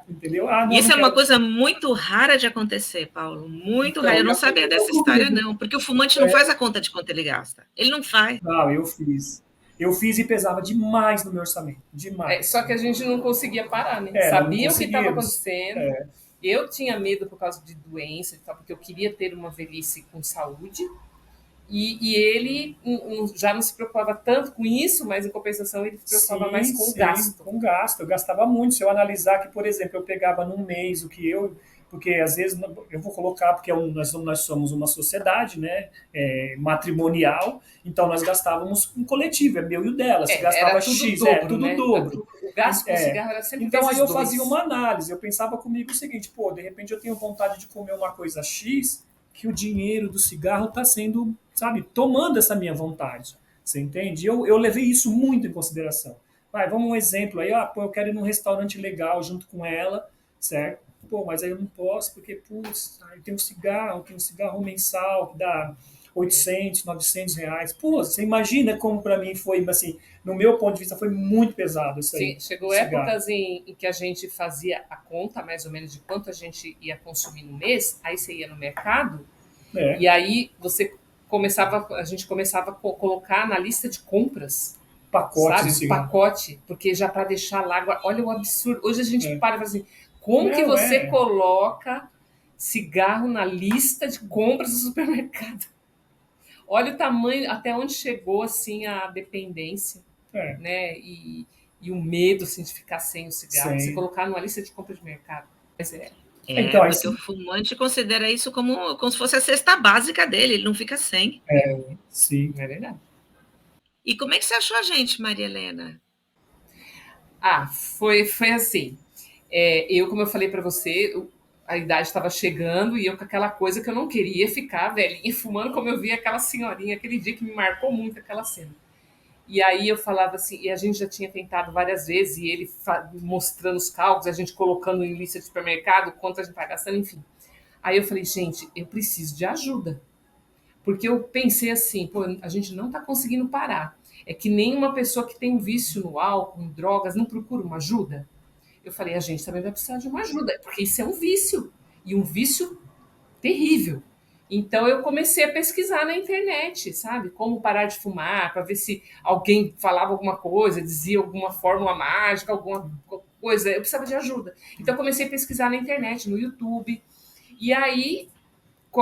Entendeu? Não, isso é uma coisa muito rara de acontecer, Paulo. Muito rara. Eu não sabia dessa história, não. Porque o fumante não faz a conta de quanto ele gasta. Ele não faz. Não, eu fiz. Eu fiz e pesava demais no meu orçamento. Demais. Só que a gente não conseguia parar, né? Sabia o que estava acontecendo. Eu tinha medo por causa de doença e tal, porque eu queria ter uma velhice com saúde. E ele já não se preocupava tanto com isso, mas em compensação ele se preocupava mais com o gasto. Com gasto. Eu gastava muito. Se eu analisar que, por exemplo, eu pegava num mês o que eu... Porque às vezes eu vou colocar, porque nós somos uma sociedade, né, matrimonial, então nós gastávamos um coletivo, é meu e o dela. Se gastava tudo X, dobro, tudo né? dobro. O gasto com cigarro era sempre Então aí eu dois. fazia uma análise, eu pensava comigo o seguinte, pô, de repente eu tenho vontade de comer uma coisa X, que o dinheiro do cigarro está sendo, sabe, tomando essa minha vontade. Você entende? Eu levei isso muito em consideração. Vamos um exemplo aí, pô, eu quero ir num restaurante legal junto com ela, certo? Pô, mas aí eu não posso, porque, putz, eu tenho um cigarro mensal que dá 800, 900 reais. Pô, você imagina como para mim foi, assim, no meu ponto de vista, foi muito pesado isso aí. Sim, chegou épocas em que a gente fazia a conta, mais ou menos, de quanto a gente ia consumir no mês, aí você ia no mercado, e aí a gente começava a colocar na lista de compras, pacote, sabe? Pacote, porque já para deixar lá, olha o absurdo. Hoje a gente para e fala assim, como que você coloca cigarro na lista de compras do supermercado? Olha o tamanho, até onde chegou assim a dependência, né? E o medo assim, de ficar sem o cigarro. Você colocar numa lista de compras de mercado. Então, porque o fumante considera isso como se fosse a cesta básica dele, ele não fica sem. Sim, é verdade. E como é que você achou a gente, Maria Helena? Foi assim. Como eu falei para você, a idade estava chegando e eu com aquela coisa que eu não queria ficar velhinha fumando, como eu vi aquela senhorinha aquele dia que me marcou muito aquela cena. E aí eu falava assim, e a gente já tinha tentado várias vezes, e ele mostrando os cálculos, a gente colocando em lista de supermercado, quanto a gente está gastando, enfim. Aí eu falei, gente, eu preciso de ajuda. Porque eu pensei assim, pô, a gente não está conseguindo parar. É que nem uma pessoa que tem um vício no álcool, em drogas, não procura uma ajuda. Eu falei, a gente também vai precisar de uma ajuda, porque isso é um vício. E um vício terrível. Então eu comecei a pesquisar na internet, sabe? Como parar de fumar, para ver se alguém falava alguma coisa, dizia alguma fórmula mágica, alguma coisa. Eu precisava de ajuda. Então eu comecei a pesquisar na internet, no YouTube. E aí,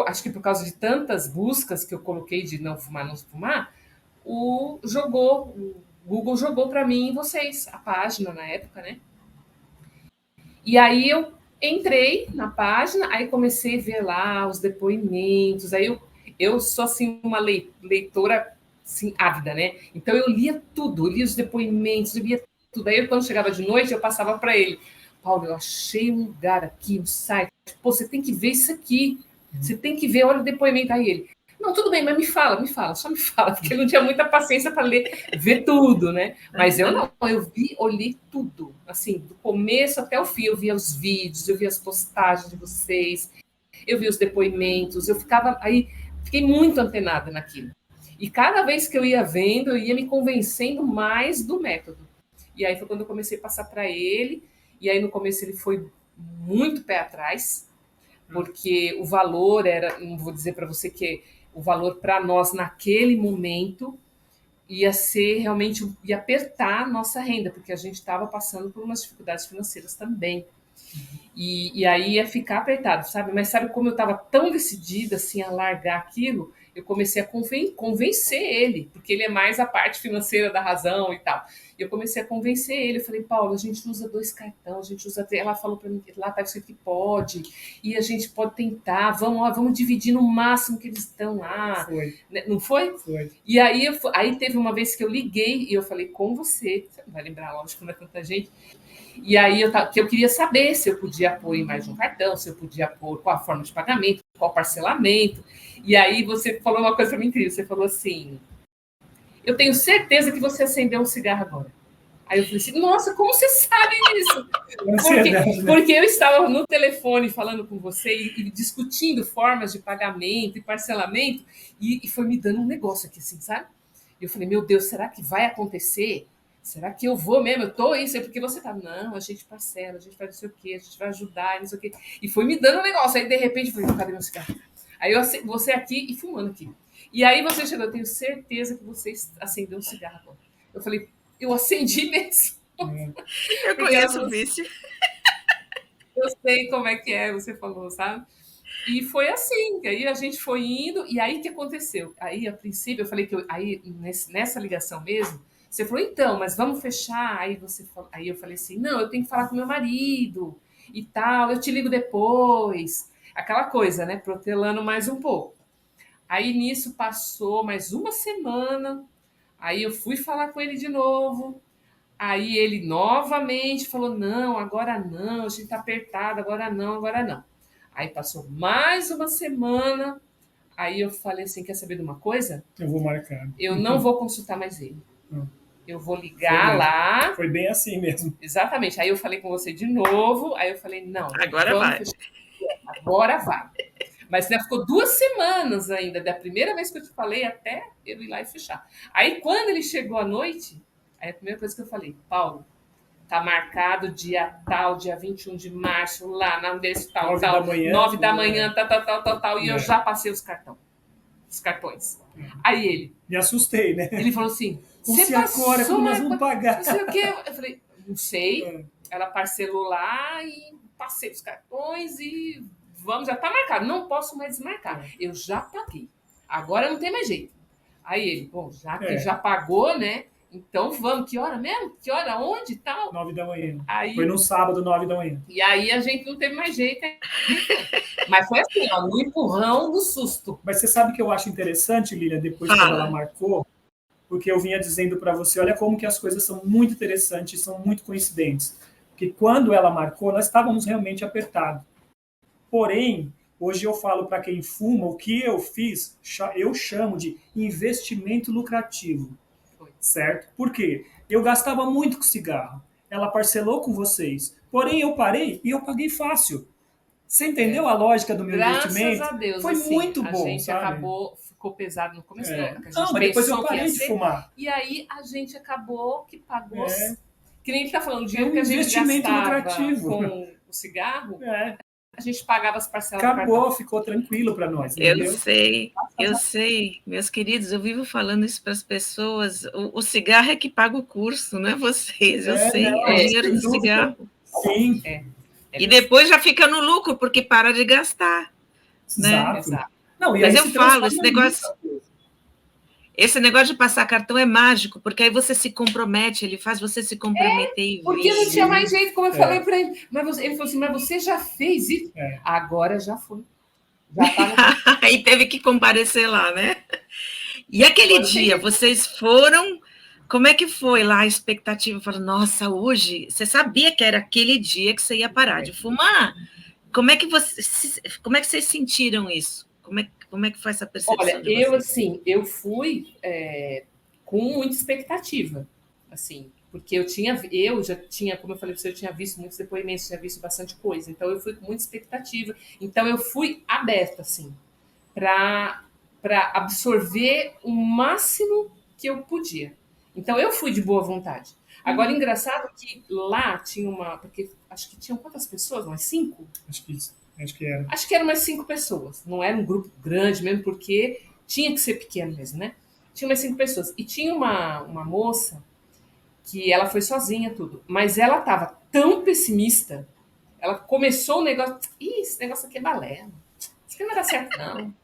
acho que por causa de tantas buscas que eu coloquei de não fumar, não fumar, o Google jogou para mim e vocês, a página na época, né? E aí eu entrei na página, aí comecei a ver lá os depoimentos, aí eu sou assim uma leitora assim, ávida, né? Então eu lia tudo, eu lia os depoimentos, eu lia tudo. Aí quando chegava de noite eu passava para ele, Paulo, eu achei um lugar aqui, um site, pô, você tem que ver isso aqui, você tem que ver, olha o depoimento. Aí ele, não, tudo bem, mas me fala, só me fala, porque ele não tinha muita paciência para ler, ver tudo, né? Mas eu não, eu olhei tudo, assim, do começo até o fim, eu via os vídeos, eu via as postagens de vocês, eu via os depoimentos, eu ficava aí, fiquei muito antenada naquilo. E cada vez que eu ia vendo, eu ia me convencendo mais do método. E aí foi quando eu comecei a passar para ele, e aí no começo ele foi muito pé atrás, porque o valor era, não vou dizer para você que o valor para nós naquele momento ia ser realmente, ia apertar a nossa renda, porque a gente estava passando por umas dificuldades financeiras também. E aí ia ficar apertado, sabe? Mas sabe como eu estava tão decidida assim a largar aquilo, eu comecei a convencer ele, porque ele é mais a parte financeira da razão e tal. Eu comecei a convencer ele, eu falei, Paulo, a gente usa 2 cartões, a gente usa. Ela falou para mim que lá está escrito que pode, e a gente pode tentar, vamos dividir no máximo que eles estão lá. Foi. Não foi? Foi. E aí teve uma vez que eu liguei e eu falei com você não vai lembrar, lógico, não é tanta gente. E aí eu queria saber se eu podia pôr em mais de um cartão, se eu podia pôr qual a forma de pagamento, qual parcelamento. E aí você falou uma coisa para mim incrível, você falou assim, eu tenho certeza que você acendeu um cigarro agora. Aí eu falei assim, nossa, como você sabe isso? Porque eu estava no telefone falando com você e discutindo formas de pagamento e parcelamento, e foi me dando um negócio aqui, assim, sabe? E eu falei, meu Deus, será que vai acontecer? Será que eu vou mesmo? Eu tô isso, é porque você tá, não, a gente parcela, a gente faz não sei o quê, a gente vai ajudar, não sei o quê. E foi me dando um negócio. Aí, de repente, eu falei, cadê meu cigarro? Aí você aqui e fumando aqui. E aí você chegou, eu tenho certeza que você acendeu um cigarro agora. Eu falei, eu acendi mesmo. Eu conheço o vício. Eu sei como é que é, você falou, sabe? E foi assim, que aí a gente foi indo, e aí o que aconteceu? Aí, a princípio, eu falei que aí nessa ligação mesmo, você falou, então, mas vamos fechar. Aí eu falei assim, não, eu tenho que falar com meu marido e tal, eu te ligo depois. Aquela coisa, né? Protelando mais um pouco. Aí nisso passou mais uma semana, aí eu fui falar com ele de novo. Aí ele novamente falou: não, agora não, a gente tá apertado, agora não, agora não. Aí passou mais uma semana, aí eu falei assim: quer saber de uma coisa? Eu vou marcar. Eu não vou consultar mais ele. Eu vou ligar Foi lá. Foi bem assim mesmo. Exatamente. Aí eu falei com você de novo, aí eu falei: não, agora vai. Agora vai. Mas né, ficou 2 semanas ainda, da primeira vez que eu te falei até eu ir lá e fechar. Aí quando ele chegou à noite, aí a primeira coisa que eu falei, Paulo, tá marcado dia tal, dia 21 de março, lá na desse tal, 9 da manhã, 9 da manhã, tal, e eu já passei os cartões. Aí ele... Me assustei, né? Ele falou assim, você passou, agora, como nós vamos pagar? Não sei o quê. Eu falei, não sei. Ela parcelou lá e passei os cartões e vamos, já tá marcado. Não posso mais desmarcar. Eu já paguei. Agora não tem mais jeito. Aí ele, bom, já que já pagou, né? Então vamos. Que hora mesmo? Que hora? Onde? Tal? 9 da manhã. Aí, foi no sábado, 9 da manhã. E aí a gente não teve mais jeito. Mas foi assim, ó, no empurrão do susto. Mas você sabe que eu acho interessante, Lilian, depois que ela marcou, porque eu vinha dizendo para você, olha como que as coisas são muito interessantes, são muito coincidentes. Porque quando ela marcou, nós estávamos realmente apertados. Porém, hoje eu falo para quem fuma, o que eu fiz, eu chamo de investimento lucrativo. Certo? Por quê? Eu gastava muito com cigarro. Ela parcelou com vocês. Porém, eu parei e eu paguei fácil. Você entendeu a lógica do meu investimento? Graças a Deus. Foi assim, muito bom, A gente sabe? ficou pesado no começo. Não, mas depois eu parei de fumar. E aí a gente acabou que pagou... Que nem ele está falando, o dinheiro que a gente investimento gastava lucrativo com o cigarro, a gente pagava as parcelas Acabou, do cartão. ficou tranquilo para nós, entendeu? Eu sei, meus queridos, eu vivo falando isso para as pessoas. O cigarro é que paga o curso, não é vocês, eu sei, Não, é dinheiro sem do dúvida. cigarro. Sim. E depois já fica no lucro, porque para de gastar. Né? Exato. Não, e mas aí eu falo, esse negócio de passar cartão é mágico, porque aí você se compromete, ele faz você se comprometer e porque não tinha mais jeito, como eu falei para ele. Ele falou assim, mas você já fez isso? Agora já foi. Já tá e teve que comparecer lá, né? E aquele dia, vocês foram... Como é que foi lá a expectativa? Falou, nossa, hoje... Você sabia que era aquele dia que você ia parar de fumar? Como é que vocês sentiram isso? Como é que foi essa percepção? Olha, eu fui com muita expectativa, assim, porque eu já tinha, como eu falei para você, eu tinha visto muitos depoimentos, tinha visto bastante coisa, então eu fui com muita expectativa, então eu fui aberta, assim, para absorver o máximo que eu podia. Então eu fui de boa vontade. Agora, engraçado que lá tinha porque acho que tinham quantas pessoas? Umas 5? Acho que era. Acho que eram umas 5 pessoas. Não era um grupo grande mesmo, porque tinha que ser pequeno mesmo, né? Tinha umas 5 pessoas. E tinha uma moça que ela foi sozinha, tudo. Mas ela estava tão pessimista. Ela começou o negócio. Ih, esse negócio aqui é balela. Isso aqui não vai dar certo, não.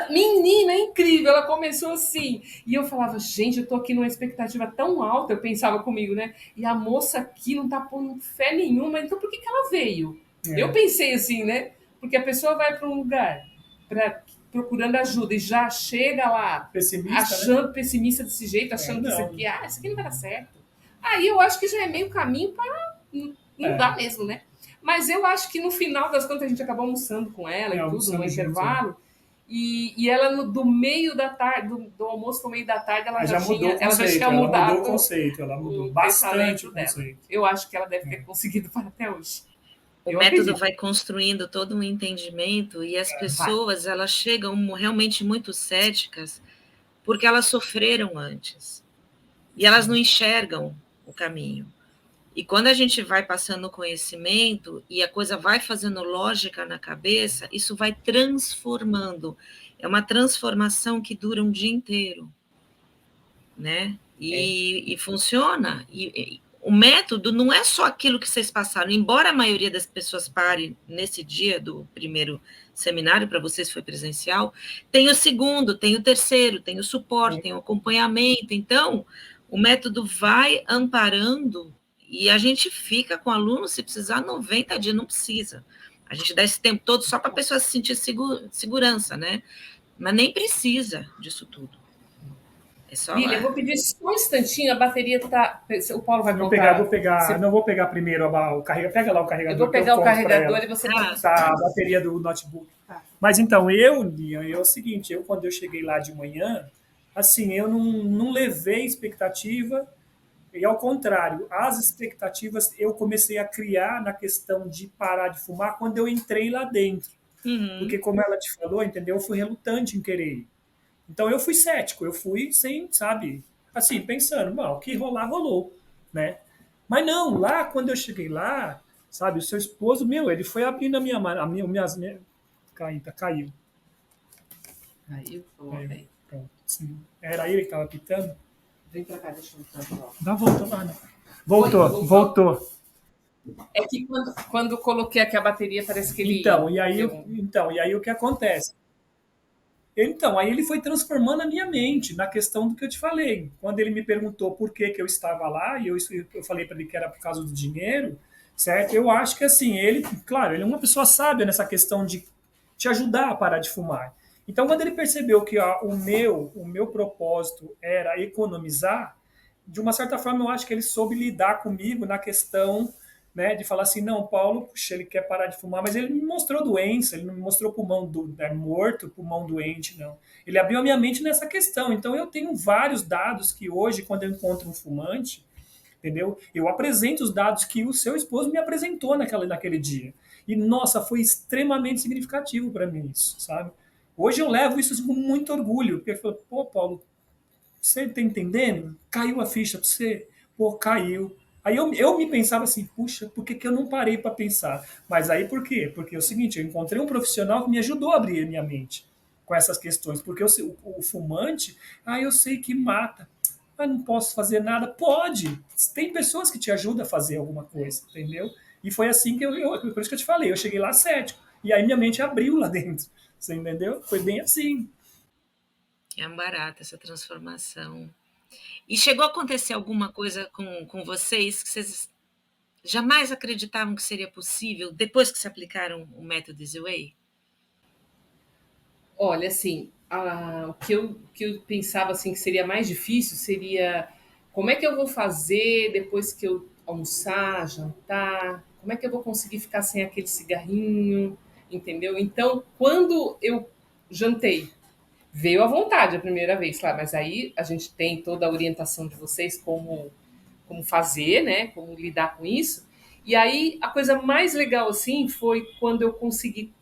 Menina, é incrível. Ela começou assim. E eu falava, gente, eu tô aqui numa expectativa tão alta. Eu pensava comigo, né? E a moça aqui não tá pondo fé nenhuma. Então por que ela veio? Eu pensei assim, né? Porque a pessoa vai para um lugar procurando ajuda e já chega lá achando, né? Pessimista desse jeito, achando que isso aqui não vai dar certo. Aí eu acho que já é meio caminho para não dar mesmo, né? Mas eu acho que no final das contas a gente acabou almoçando com ela e tudo, no intervalo. E ela, do meio da tarde, do almoço para o meio da tarde, ela já tinha mudado o conceito, ela mudou bastante o conceito. Eu acho que ela deve ter conseguido para até hoje. O método vai construindo todo um entendimento e as pessoas elas chegam realmente muito céticas porque elas sofreram antes e elas não enxergam o caminho. E quando a gente vai passando o conhecimento e a coisa vai fazendo lógica na cabeça, isso vai transformando. É uma transformação que dura um dia inteiro, né? E funciona. O método não é só aquilo que vocês passaram, embora a maioria das pessoas pare nesse dia do primeiro seminário, para vocês foi presencial, tem o segundo, tem o terceiro, tem o suporte, tem o acompanhamento. Então, o método vai amparando e a gente fica com o aluno, se precisar, 90 dias, não precisa. A gente dá esse tempo todo só para a pessoa se sentir segurança, né? Mas nem precisa disso tudo. Bíblia, eu vou pedir só um instantinho, a bateria tá. O Paulo vai contar. Não vou pegar primeiro o carregador. Pega lá o carregador. Eu vou pegar o carregador e você tá a bateria do notebook. Mas então, é o seguinte, quando eu cheguei lá de manhã, assim, eu não levei expectativa, e ao contrário, as expectativas eu comecei a criar na questão de parar de fumar quando eu entrei lá dentro. Porque, como ela te falou, entendeu? Eu fui relutante em querer ir. Então eu fui cético, eu fui sem, sabe, assim, pensando, o que rolar, rolou, né? Mas não, lá, quando eu cheguei lá, sabe, o seu esposo, ele foi abrindo a minha caiu. Caiu? Pronto, sim. Era ele que estava pitando? Vem pra cá, deixa eu ver. Dá volta lá, né? Voltou. É que quando coloquei aqui a bateria, parece que ele... Então, e aí o que acontece? Então, aí ele foi transformando a minha mente na questão do que eu te falei. Quando ele me perguntou por que eu estava lá, e eu falei para ele que era por causa do dinheiro, certo? Eu acho que, assim, claro, ele é uma pessoa sábia nessa questão de te ajudar a parar de fumar. Então, quando ele percebeu que o meu propósito era economizar, de uma certa forma, eu acho que ele soube lidar comigo na questão, né, de falar assim, não, Paulo, puxa, ele quer parar de fumar, mas ele não me mostrou doença, ele não me mostrou pulmão morto, pulmão doente, não. Ele abriu a minha mente nessa questão. Então, eu tenho vários dados que hoje, quando eu encontro um fumante, entendeu? Eu apresento os dados que o seu esposo me apresentou naquele dia. E, nossa, foi extremamente significativo para mim isso, sabe? Hoje eu levo isso com muito orgulho, porque eu falo, pô, Paulo, você tá entendendo? Caiu a ficha para você? Pô, caiu. Aí eu me pensava assim, puxa, por que eu não parei para pensar? Mas aí por quê? Porque é o seguinte, eu encontrei um profissional que me ajudou a abrir a minha mente com essas questões. Porque o fumante, eu sei que mata. Ah, não posso fazer nada. Pode! Tem pessoas que te ajudam a fazer alguma coisa, entendeu? E foi assim que por isso que eu te falei, eu cheguei lá cético. E aí minha mente abriu lá dentro. Você entendeu? Foi bem assim. É um barato essa transformação. E chegou a acontecer alguma coisa com vocês que vocês jamais acreditavam que seria possível depois que se aplicaram o método Easy Way? Olha, assim, o que eu pensava assim que seria mais difícil seria como é que eu vou fazer depois que eu almoçar, jantar? Como é que eu vou conseguir ficar sem aquele cigarrinho? Entendeu? Então, quando eu jantei, veio à vontade a primeira vez, claro, mas aí a gente tem toda a orientação de vocês como fazer, né? Como lidar com isso. E aí a coisa mais legal assim foi quando eu consegui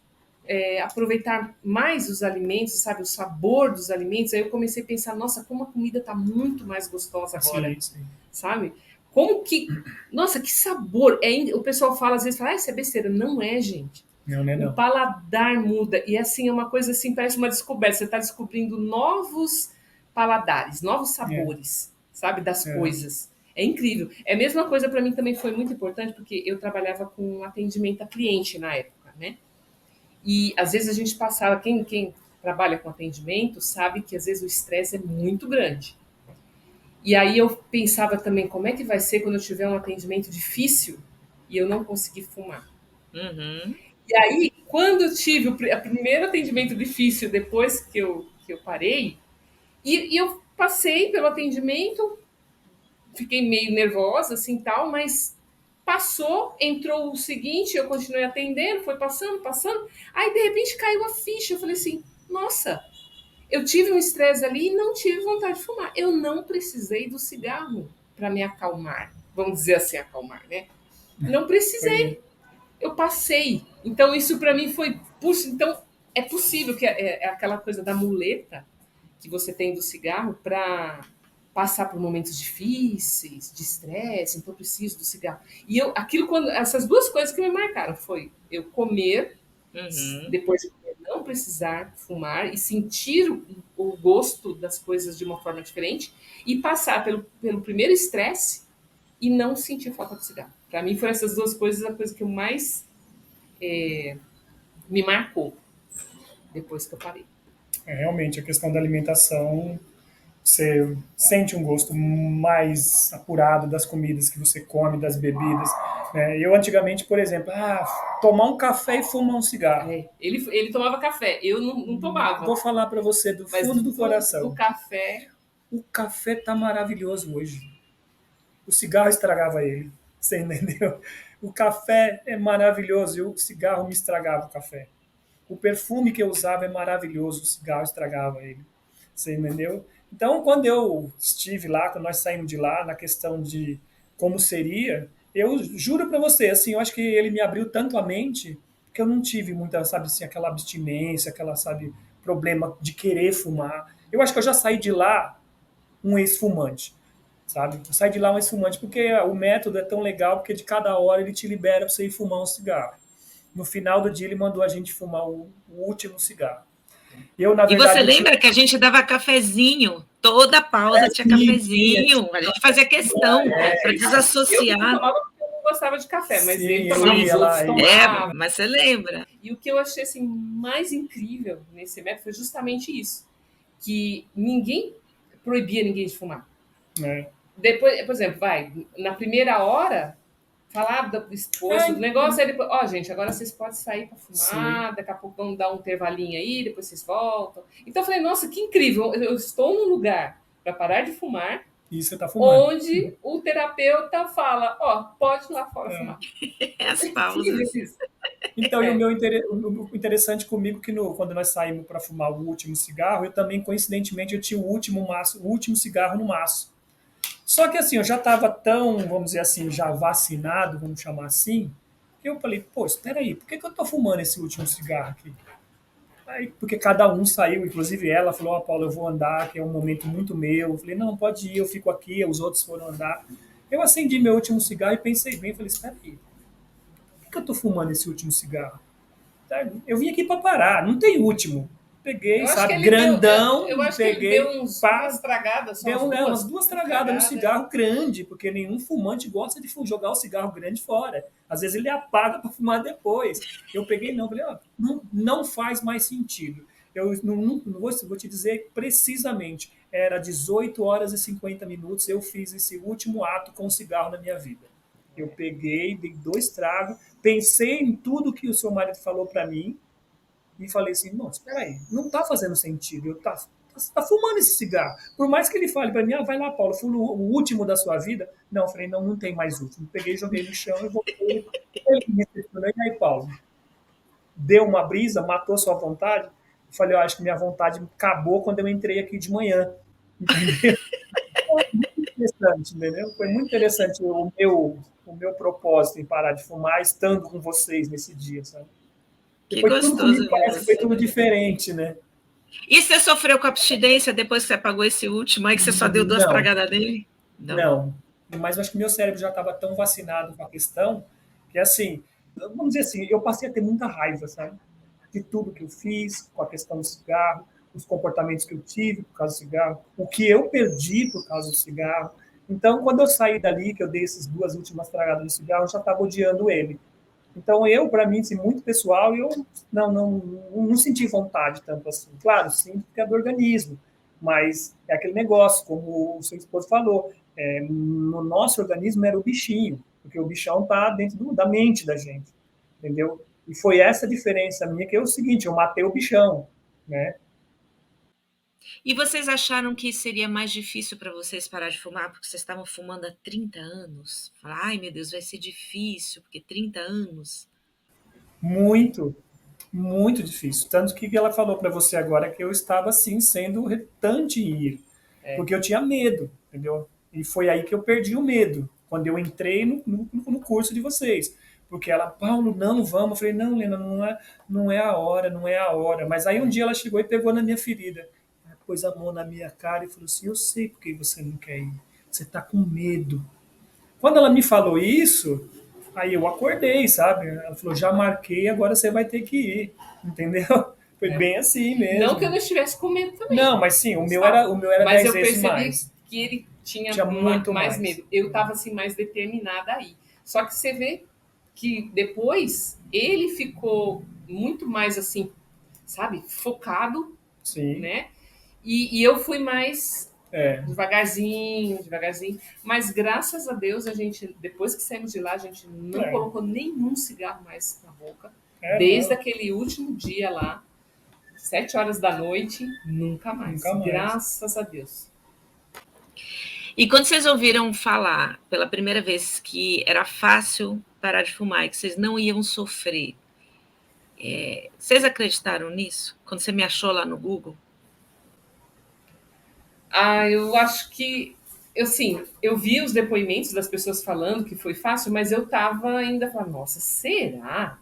aproveitar mais os alimentos, sabe, o sabor dos alimentos. Aí eu comecei a pensar, nossa, como a comida está muito mais gostosa agora, Sim, sim. sabe? Como que, nossa, que sabor! O pessoal fala às vezes, fala, isso é besteira. Não é, gente. Não, né, O não. paladar muda e assim é uma coisa assim, parece uma descoberta. Você está descobrindo novos paladares, novos É, sabores, sabe, das é. coisas. É incrível. É a mesma coisa para mim também foi muito importante porque eu trabalhava com atendimento a cliente na época, né? E às vezes a gente passava, quem trabalha com atendimento sabe que às vezes o estresse é muito grande. E aí eu pensava também como é que vai ser quando eu tiver um atendimento difícil e eu não conseguir fumar. Uhum. E aí, quando eu tive o primeiro atendimento difícil depois que eu parei, e eu passei pelo atendimento, fiquei meio nervosa assim tal, mas passou, entrou o seguinte, eu continuei atendendo, foi passando, passando, aí de repente caiu a ficha, eu falei assim, nossa, eu tive um estresse ali e não tive vontade de fumar, eu não precisei do cigarro para me acalmar, vamos dizer assim, acalmar, né? Não Foi, precisei, eu passei, então isso para mim foi, puxa, então é possível que é aquela coisa da muleta que você tem do cigarro para passar por momentos difíceis, de estresse, então eu preciso do cigarro. E eu, aquilo quando essas duas coisas que me marcaram foi eu comer, Uhum. depois de comer, não precisar fumar e sentir o gosto das coisas de uma forma diferente e passar pelo primeiro estresse e não sentir falta do cigarro. Para mim foram essas duas coisas a coisa que eu mais me marcou depois que eu parei. realmente a questão da alimentação. Você sente um gosto mais apurado das comidas que você come, das bebidas. Né? Eu antigamente, por exemplo, tomar um café e fumar um cigarro. Ele tomava café, eu não Vou tomava, falar para você do mas fundo do do coração. café. O café tá maravilhoso hoje. O cigarro estragava ele. Você entendeu? O café é maravilhoso e o cigarro me estragava o café. O perfume que eu usava é maravilhoso, o cigarro estragava ele. Você entendeu? Então, quando eu estive lá, quando nós saímos de lá, na questão de como seria, eu juro para você, assim, eu acho que ele me abriu tanto a mente que eu não tive muita, sabe, assim, aquela abstinência, aquela, sabe, problema de querer fumar. Eu acho que eu já saí de lá um ex-fumante, sabe? Eu saí de lá um ex-fumante porque o método é tão legal porque de cada hora ele te libera para você ir fumar um cigarro. No final do dia ele mandou a gente fumar o último cigarro. Eu, na E você verdade, eu tinha. lembra que a gente dava cafezinho? Toda pausa tinha Sim, sim, cafezinho. A gente fazia questão para Eu não desassociar. tomava porque eu não gostava de café, mas sim, ele eu tomava, os ia outros lá. É, tomavam. mas você lembra? E o que eu achei assim, mais incrível nesse método foi justamente isso. Que ninguém proibia ninguém de fumar. Né? Depois, por exemplo, vai, na primeira hora, falava do exposto do negócio, aí depois, ó, gente, agora vocês podem sair para Sim, fumar, daqui a pouco vão dar um intervalinho aí, depois vocês voltam. Então eu falei, nossa, que incrível, eu estou num lugar para parar de fumar, e você tá fumando. onde o terapeuta fala, ó, pode ir lá fora É. fumar. As É incrível pausas. isso. Então, e o interessante comigo que quando nós saímos para fumar o último cigarro, eu também, coincidentemente, eu tinha o último cigarro no maço. Só que assim, eu já estava tão, vamos dizer assim, já vacinado, vamos chamar assim, que eu falei, pô, espera aí, por que eu tô fumando esse último cigarro aqui? Aí, porque cada um saiu, inclusive ela falou, Paula, eu vou andar, que é um momento muito meu. Eu falei, não, pode ir, eu fico aqui, os outros foram andar. Eu acendi meu último cigarro e pensei bem, falei, espera aí, por que eu tô fumando esse último cigarro? Sabe? Eu vim aqui para parar, não tem último. Peguei, Eu acho que sabe, ele deu, eu grandão, acho que ele peguei, deu uns, pá, umas tragadas, só deu umas umas duas, duas duas tragadas no tragadas. cigarro grande, porque nenhum fumante gosta de jogar o cigarro grande fora. Às vezes ele apaga para fumar depois. Eu peguei não, falei, ó, não, não faz mais sentido. Eu não vou te dizer precisamente, era 18 horas e 50 minutos, eu fiz esse último ato com o cigarro na minha vida. Eu peguei, dei 2 tragos, pensei em tudo que o seu marido falou para mim, e falei assim, não, espera aí, não está fazendo sentido, tá fumando esse cigarro. Por mais que ele fale para mim, vai lá, Paulo, foi o último da sua vida. Não, eu falei, não, não tem mais último. Peguei, joguei no chão e voltei. Ele me recepcionou, e aí, Paulo, deu uma brisa, matou sua vontade? Eu falei, eu acho que minha vontade acabou quando eu entrei aqui de manhã. Entendeu? Interessante, entendeu? Foi muito interessante o meu propósito em parar de fumar, estando com vocês nesse dia, sabe? Que Depois tudo gostoso comigo ver parece que foi você. tudo diferente, né? E você sofreu com abstinência depois que você apagou esse último aí, que você só deu 2 Não, tragadas dele? Não. não. Mas eu acho que meu cérebro já estava tão vacinado com a questão que, assim, vamos dizer assim, eu passei a ter muita raiva, sabe? De tudo que eu fiz com a questão do cigarro, os comportamentos que eu tive por causa do cigarro, o que eu perdi por causa do cigarro. Então, quando eu saí dali, que eu dei essas 2 últimas tragadas de cigarro, eu já estava odiando ele. Então, para mim, assim, muito pessoal, eu não senti vontade tanto assim. Claro, sim, porque é do organismo, mas é aquele negócio, como o seu esposo falou, no nosso organismo era o bichinho, porque o bichão está dentro da mente da gente, entendeu? E foi essa diferença minha, que é o seguinte, eu matei o bichão, né? E vocês acharam que seria mais difícil para vocês parar de fumar, porque vocês estavam fumando há 30 anos? Falar, ai meu Deus, vai ser difícil, porque 30 anos. Muito, muito difícil. Tanto que ela falou para você agora que eu estava, assim, sendo retante em ir, porque eu tinha medo, entendeu? E foi aí que eu perdi o medo, quando eu entrei no curso de vocês. Porque ela, Paulo, não, vamos. Eu falei, não, Lena, não é a hora, não é a hora. Mas aí um dia ela chegou e pegou na minha ferida, pôs a mão na minha cara e falou assim, eu sei porque você não quer ir. Você está com medo. Quando ela me falou isso, aí eu acordei, sabe? Ela falou, já marquei, agora você vai ter que ir, entendeu? Foi É. bem assim Não que eu mesmo. não estivesse com medo também, Não, mas sim, o meu sabe? era, o meu era Mas 10 eu vezes percebi mais. que ele tinha Tinha muito mais mais. medo. Eu estava assim mais determinada aí. Só que você vê que depois ele ficou muito mais assim, sabe, focado, Sim, né? E eu fui mais é, devagarzinho, devagarzinho. Mas graças a Deus a gente, depois que saímos de lá, a gente não é, colocou nenhum cigarro mais na boca. Desde não, aquele último dia lá, 7 horas da noite, nunca mais. nunca mais. Graças a Deus. E quando vocês ouviram falar pela primeira vez que era fácil parar de fumar e que vocês não iam sofrer, vocês acreditaram nisso? Quando você me achou lá no Google? Ah, eu acho que eu sim, eu vi os depoimentos das pessoas falando que foi fácil, mas eu tava ainda falando, nossa, será?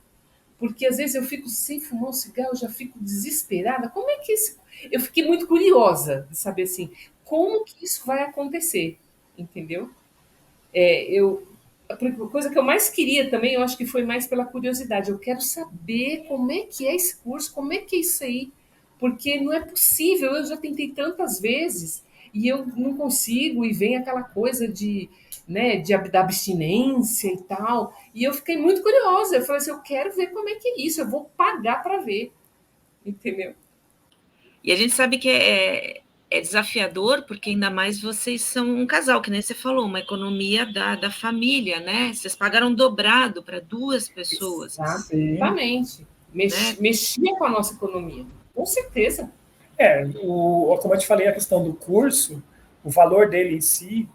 Porque às vezes eu fico sem fumar um cigarro, eu já fico desesperada. Como é que esse. Eu fiquei muito curiosa de saber assim, como que isso vai acontecer, entendeu? A coisa que eu mais queria também, eu acho que foi mais pela curiosidade. Eu quero saber como é que é esse curso, como é que é isso aí, porque não é possível. Eu já tentei tantas vezes e eu não consigo e vem aquela coisa de, né, da abstinência e tal. E eu fiquei muito curiosa. Eu falei assim, eu quero ver como é que é isso. Eu vou pagar para ver, entendeu? E a gente sabe que é desafiador, porque ainda mais vocês são um casal, que nem você falou, uma economia da família, né? Vocês pagaram dobrado para 2 pessoas, Sim. Exatamente. né? Mexia com a nossa economia, com certeza. Como eu te falei, a questão do curso, o valor dele em si,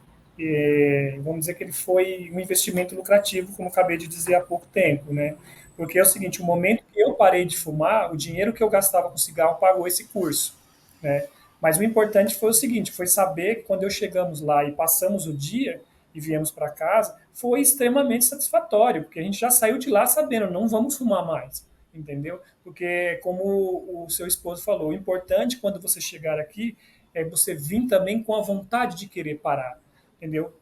vamos dizer que ele foi um investimento lucrativo, como eu acabei de dizer há pouco tempo, né? Porque é o seguinte, o momento que eu parei de fumar, o dinheiro que eu gastava com cigarro pagou esse curso, né? Mas o importante foi o seguinte, foi saber que quando eu chegamos lá e passamos o dia e viemos para casa, foi extremamente satisfatório, porque a gente já saiu de lá sabendo, não vamos fumar mais, entendeu? Porque, como o seu esposo falou, o importante quando você chegar aqui é você vir também com a vontade de querer parar. entendeu?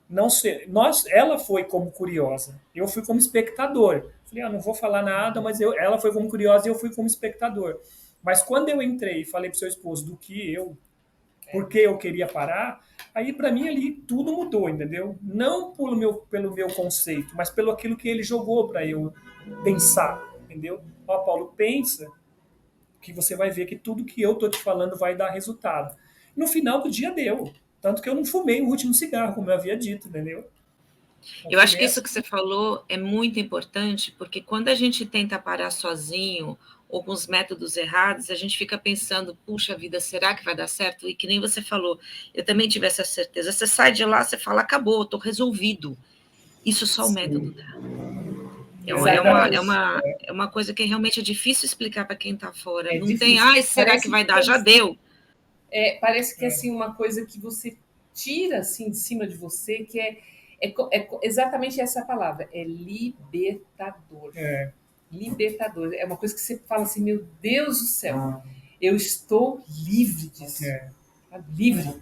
Ela foi como curiosa, eu fui como espectador. Falei, não vou falar nada, mas ela foi como curiosa e eu fui como espectador. Mas quando eu entrei e falei pro seu esposo porque eu queria parar, aí para mim ali tudo mudou, entendeu? Não pelo meu conceito, mas pelo aquilo que ele jogou para eu pensar, entendeu? Ó, Paulo, pensa que você vai ver que tudo que eu tô te falando vai dar resultado. No final do dia deu. Tanto que eu não fumei o último cigarro, como eu havia dito, entendeu? Eu acho que isso que você falou é muito importante, porque quando a gente tenta parar sozinho ou com os métodos errados, a gente fica pensando, puxa vida, será que vai dar certo? E que nem você falou, eu também tive essa certeza. Você sai de lá, você fala, acabou, estou resolvido. Isso só o método dá. É uma coisa que realmente é difícil explicar para quem está fora. Não difícil. Tem, será que vai dar? Já deu. Parece que é assim, uma coisa que você tira assim, de cima de você, que é exatamente essa palavra, é libertador. Libertador. É uma coisa que você fala assim, meu Deus do céu, eu estou livre disso. Livre.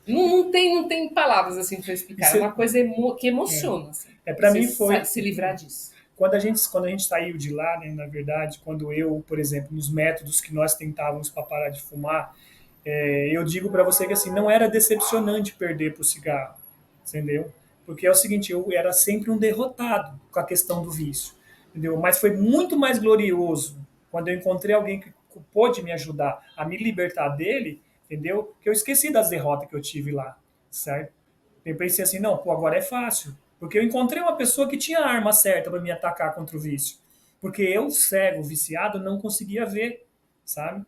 Não tem palavras assim para explicar. É uma coisa que emociona. Assim, para mim foi se livrar disso. Quando a gente saiu de lá, né, na verdade, quando eu, por exemplo, nos métodos que nós tentávamos para parar de fumar, eu digo para você que assim não era decepcionante perder para o cigarro, entendeu? Porque é o seguinte, eu era sempre um derrotado com a questão do vício, entendeu? Mas foi muito mais glorioso quando eu encontrei alguém que pôde me ajudar a me libertar dele, entendeu? Que eu esqueci das derrotas que eu tive lá, certo? Eu pensei assim, não, pô, agora é fácil, porque eu encontrei uma pessoa que tinha a arma certa para me atacar contra o vício, porque eu, cego, viciado, não conseguia ver, sabe?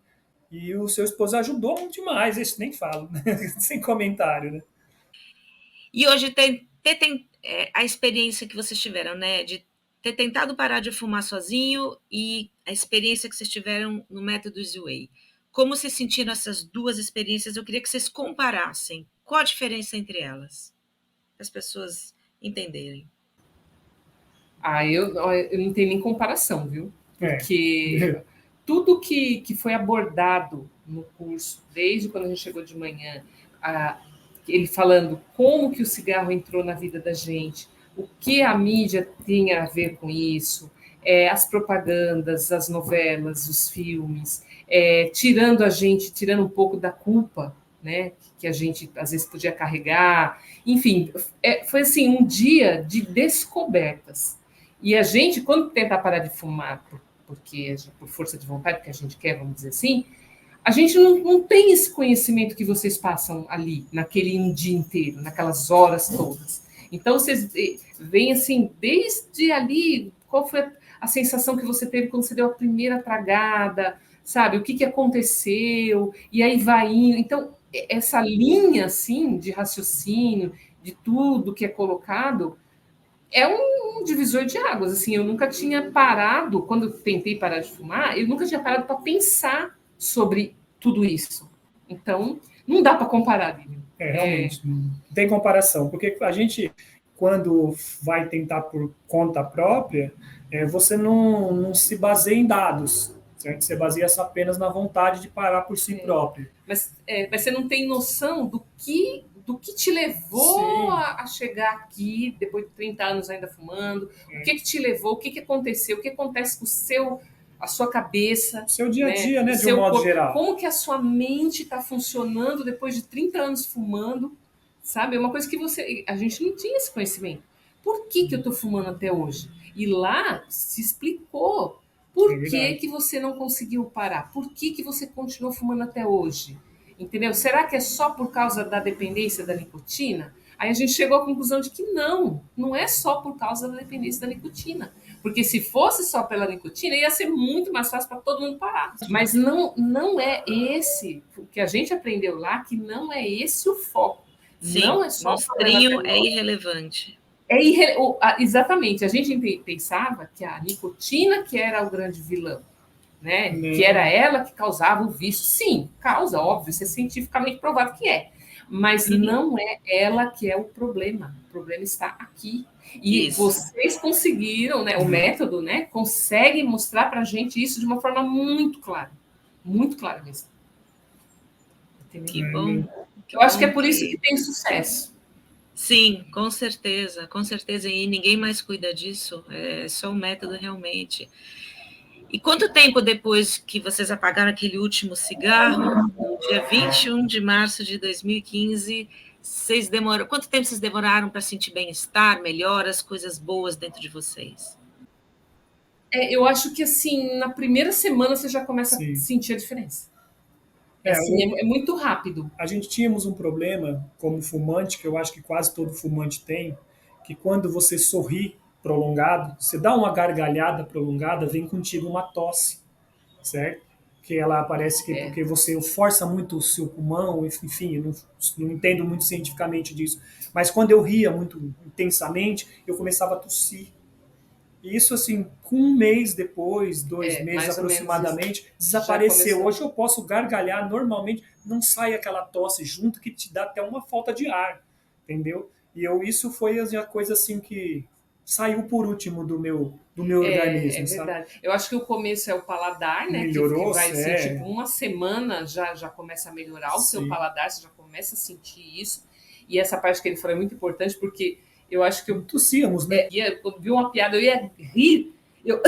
E o seu esposo ajudou muito demais, isso nem falo, né? Sem comentário, né? E hoje tem a experiência que vocês tiveram, né? De ter tentado parar de fumar sozinho e a experiência que vocês tiveram no método Easy Way. Como vocês sentiram essas duas experiências? Eu queria que vocês comparassem. Qual a diferença entre elas? Para as pessoas entenderem. Eu não tenho nem comparação, viu? Porque tudo que foi abordado no curso, desde quando a gente chegou de manhã, ele falando como que o cigarro entrou na vida da gente, o que a mídia tem a ver com isso, as propagandas, as novelas, os filmes, tirando um pouco da culpa, né, que a gente às vezes podia carregar. Enfim, foi assim um dia de descobertas. E a gente, quando tenta parar de fumar, porque por força de vontade, que a gente quer, vamos dizer assim, a gente não tem esse conhecimento que vocês passam ali, naquele um dia inteiro, naquelas horas todas. Então, vocês veem assim, desde ali, qual foi a sensação que você teve quando você deu a primeira tragada, sabe? O que aconteceu, e aí vai indo. Então, essa linha, assim, de raciocínio, de tudo que é colocado, é um divisor de águas. Assim, eu nunca tinha parado, quando eu tentei parar de fumar, eu nunca tinha parado para pensar sobre tudo isso. Então, não dá para comparar, Lívia. Realmente, não tem comparação, porque a gente, quando vai tentar por conta própria, você não se baseia em dados, certo? Você baseia apenas na vontade de parar por si próprio. Mas você não tem noção do que te levou a chegar aqui, depois de 30 anos ainda fumando, o que te levou, o que aconteceu, o que acontece com a sua cabeça. Seu dia a dia, né, de um modo geral. Como que a sua mente está funcionando depois de 30 anos fumando, sabe? É uma coisa que a gente não tinha esse conhecimento. Por que eu estou fumando até hoje? E lá se explicou por que você não conseguiu parar, por que você continuou fumando até hoje. Entendeu? Será que é só por causa da dependência da nicotina? Aí a gente chegou à conclusão de que não é só por causa da dependência da nicotina. Porque se fosse só pela nicotina, ia ser muito mais fácil para todo mundo parar. Mas não é esse, o que a gente aprendeu lá, que não é esse o foco. Sim, não é só o trio é irrelevante. Exatamente. A gente pensava que a nicotina que era o grande vilão. Né? Que era ela que causava o vício. Sim, causa, óbvio, isso é cientificamente provado que é. Mas não é ela que é o problema. O problema está aqui. E vocês conseguiram, né, o método, né, consegue mostrar para a gente isso de uma forma muito clara mesmo. Entendeu? Que bom. Eu acho que é por isso que tem sucesso. Sim, com certeza, e ninguém mais cuida disso, é só o método realmente. E quanto tempo depois que vocês apagaram aquele último cigarro, no dia 21 de março de 2015, quanto tempo vocês demoraram para sentir bem-estar, melhoras, coisas boas dentro de vocês? Eu acho que assim, na primeira semana você já começa a Sim. sentir a diferença. É, É muito rápido. A gente tínhamos um problema como fumante, que eu acho que quase todo fumante tem, que quando você sorri prolongado, você dá uma gargalhada prolongada, vem contigo uma tosse, certo? Que ela parece que porque você força muito o seu pulmão, enfim, eu não entendo muito cientificamente disso. Mas quando eu ria muito intensamente, eu começava a tossir. E isso, assim, com um mês depois, 2 meses Mais ou menos isso. aproximadamente, Já desapareceu. começou. Hoje eu posso gargalhar normalmente, não sai aquela tosse junto que te dá até uma falta de ar, entendeu? E isso foi a coisa, assim, que saiu por último do meu organismo, É verdade. sabe? Eu acho que o começo é o paladar, né? Que Melhorou, vai assim, é, tipo, uma semana já começa a melhorar o seu sim. paladar, você já começa a sentir isso. E essa parte que ele falou é muito importante, porque eu acho que eu Tossíamos, né? quando vi uma piada, eu ia rir. Eu,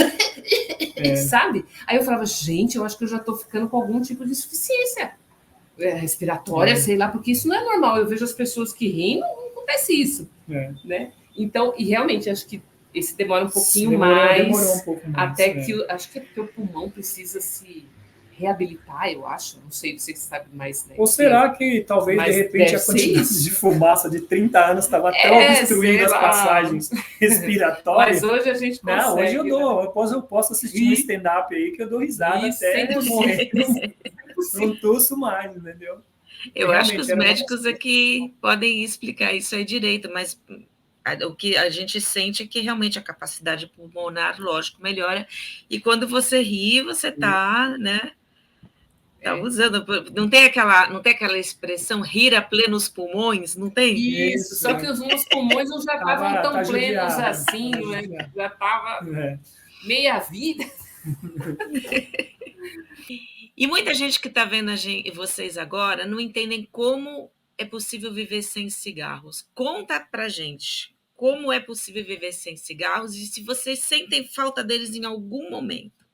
sabe? Aí eu falava, gente, eu acho que eu já tô ficando com algum tipo de insuficiência respiratória, sei lá, porque isso não é normal. Eu vejo as pessoas que riem, não acontece isso, né? Então, e realmente, acho que esse demora um pouquinho demorou um pouco mais. até que, acho que é porque o pulmão precisa se reabilitar, eu acho, não sei, você sabe mais, né? Ou será que talvez, de repente, a quantidade de fumaça de 30 anos estava tão obstruindo as passagens respiratórias? Mas hoje a gente consegue. Não, hoje eu posso assistir um stand-up aí que eu dou risada até morrer. Não tuço mais, entendeu? Eu acho que os médicos aqui podem explicar isso aí direito, mas o que a gente sente é que realmente a capacidade pulmonar, lógico, melhora. E quando você ri, você está, né? Tá usando, não tem aquela expressão rir a plenos pulmões, não tem? Isso, só que os meus pulmões não já estavam tão plenos assim, já estava meia vida. E muita gente que está vendo vocês agora não entendem como é possível viver sem cigarros. Conta pra gente como é possível viver sem cigarros e se vocês sentem falta deles em algum momento.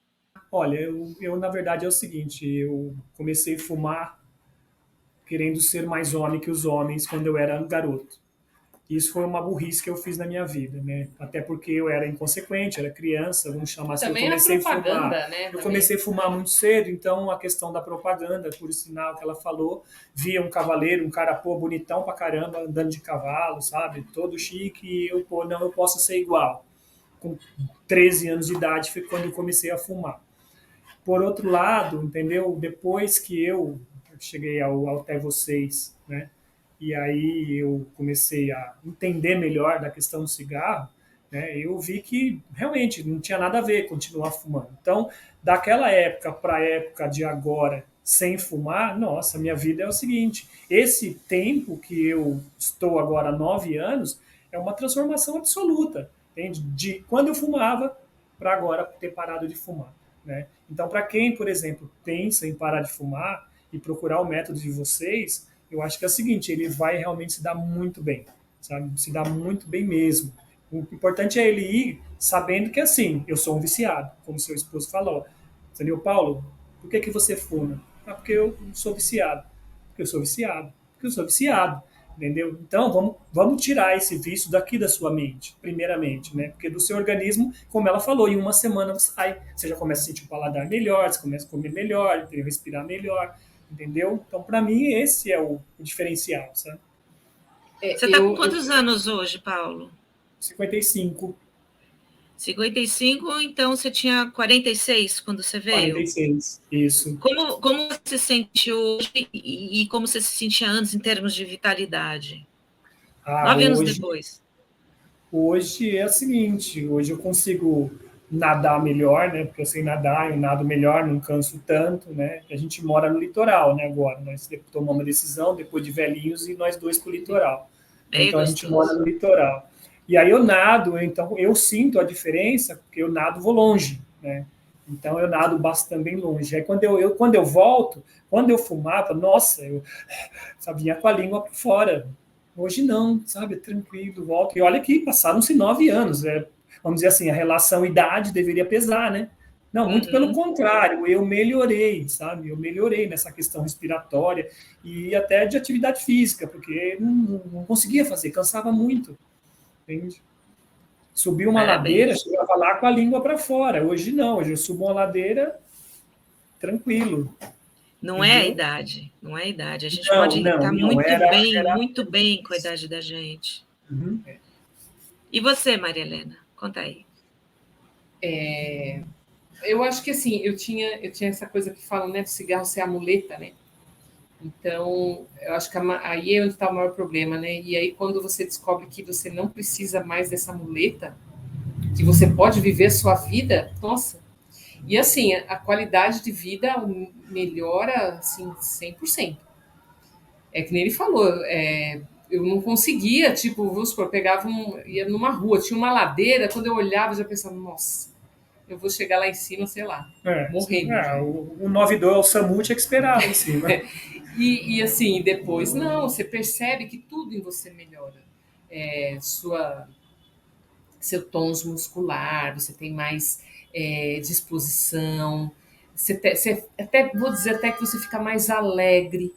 Olha, eu na verdade é o seguinte, eu comecei a fumar querendo ser mais homem que os homens quando eu era um garoto. Isso foi uma burrice que eu fiz na minha vida, né? Até porque eu era inconsequente, era criança, vamos chamar assim. Também eu comecei a propaganda, a fumar. né? Eu comecei a fumar muito cedo, então a questão da propaganda, por sinal que ela falou, via um cavaleiro, um cara, pô, bonitão pra caramba, andando de cavalo, sabe? Todo chique, e eu, pô, não, eu posso ser igual. Com 13 anos de idade foi quando eu comecei a fumar. Por outro lado, entendeu? Depois que eu cheguei até vocês, né? E aí eu comecei a entender melhor da questão do cigarro, né? Eu vi que realmente não tinha nada a ver continuar fumando. Então, daquela época para a época de agora, sem fumar, nossa, minha vida é o seguinte: esse tempo que eu estou agora, 9 anos, é uma transformação absoluta, entende? De quando eu fumava para agora ter parado de fumar, né? Então, para quem, por exemplo, pensa em parar de fumar e procurar o método de vocês, eu acho que é o seguinte, ele vai realmente se dar muito bem, sabe? Se dá muito bem mesmo. O importante é ele ir sabendo que, assim, eu sou um viciado, como seu esposo falou. Entendeu, Paulo? Por que você fuma? Ah, porque eu sou viciado. Porque eu sou viciado. Porque eu sou viciado. Entendeu? Então, vamos tirar esse vício daqui da sua mente, primeiramente, né? Porque do seu organismo, como ela falou, em uma semana sai. Você já começa a sentir o paladar melhor, você começa a comer melhor, entendeu? Respirar melhor, entendeu? Então, para mim, esse é o diferencial, sabe? Você está com quantos anos hoje, Paulo? 55. 55, então você tinha 46 quando você veio? 46, isso. Como você se sente hoje e como você se sentia antes em termos de vitalidade? 9 anos depois. Hoje é o seguinte, hoje eu consigo nadar melhor, né? Porque eu sei nadar, eu nado melhor, não canso tanto, né? A gente mora no litoral, né? Agora, nós tomamos uma decisão depois de velhinhos e nós dois para o litoral. Então a gente mora no litoral. E aí eu nado, então eu sinto a diferença, porque eu nado, vou longe, né? Então eu nado bastante bem longe. Aí quando eu volto, quando eu fumava, nossa, eu vinha com a língua por fora, Hoje não, sabe? Tranquilo, volto. E olha que passaram-se 9 anos. Vamos dizer assim, a relação idade deveria pesar, né? Não, muito pelo Uhum. contrário, eu melhorei, sabe? Eu melhorei nessa questão respiratória e até de atividade física, porque não conseguia fazer, cansava muito, entende? Subir uma ladeira, Parabéns. chegava lá com a língua para fora. Hoje não, hoje eu subo uma ladeira tranquilo, Não é a entendeu? idade, não é a idade. A gente Não, pode não, estar não, era... muito bem com a idade da gente. Uhum. E você, Maria Helena? Conta aí. Eu acho que assim, eu tinha essa coisa que falam, né, do cigarro ser a muleta, né? Então, eu acho que aí é onde está o maior problema, né? E aí, quando você descobre que você não precisa mais dessa muleta, que você pode viver a sua vida, nossa. E assim, a qualidade de vida melhora, assim, 100%. É que nem ele falou, eu não conseguia, tipo, vamos supor, ia numa rua, tinha uma ladeira, quando eu olhava, eu já pensava, nossa, eu vou chegar lá em cima, sei lá, morrendo já. O 92 é o SAMU tinha que esperar lá em cima. E assim, depois, não, você percebe que tudo em você melhora. Sua, seu tônus muscular, você tem mais disposição, você até, vou dizer até que você fica mais alegre,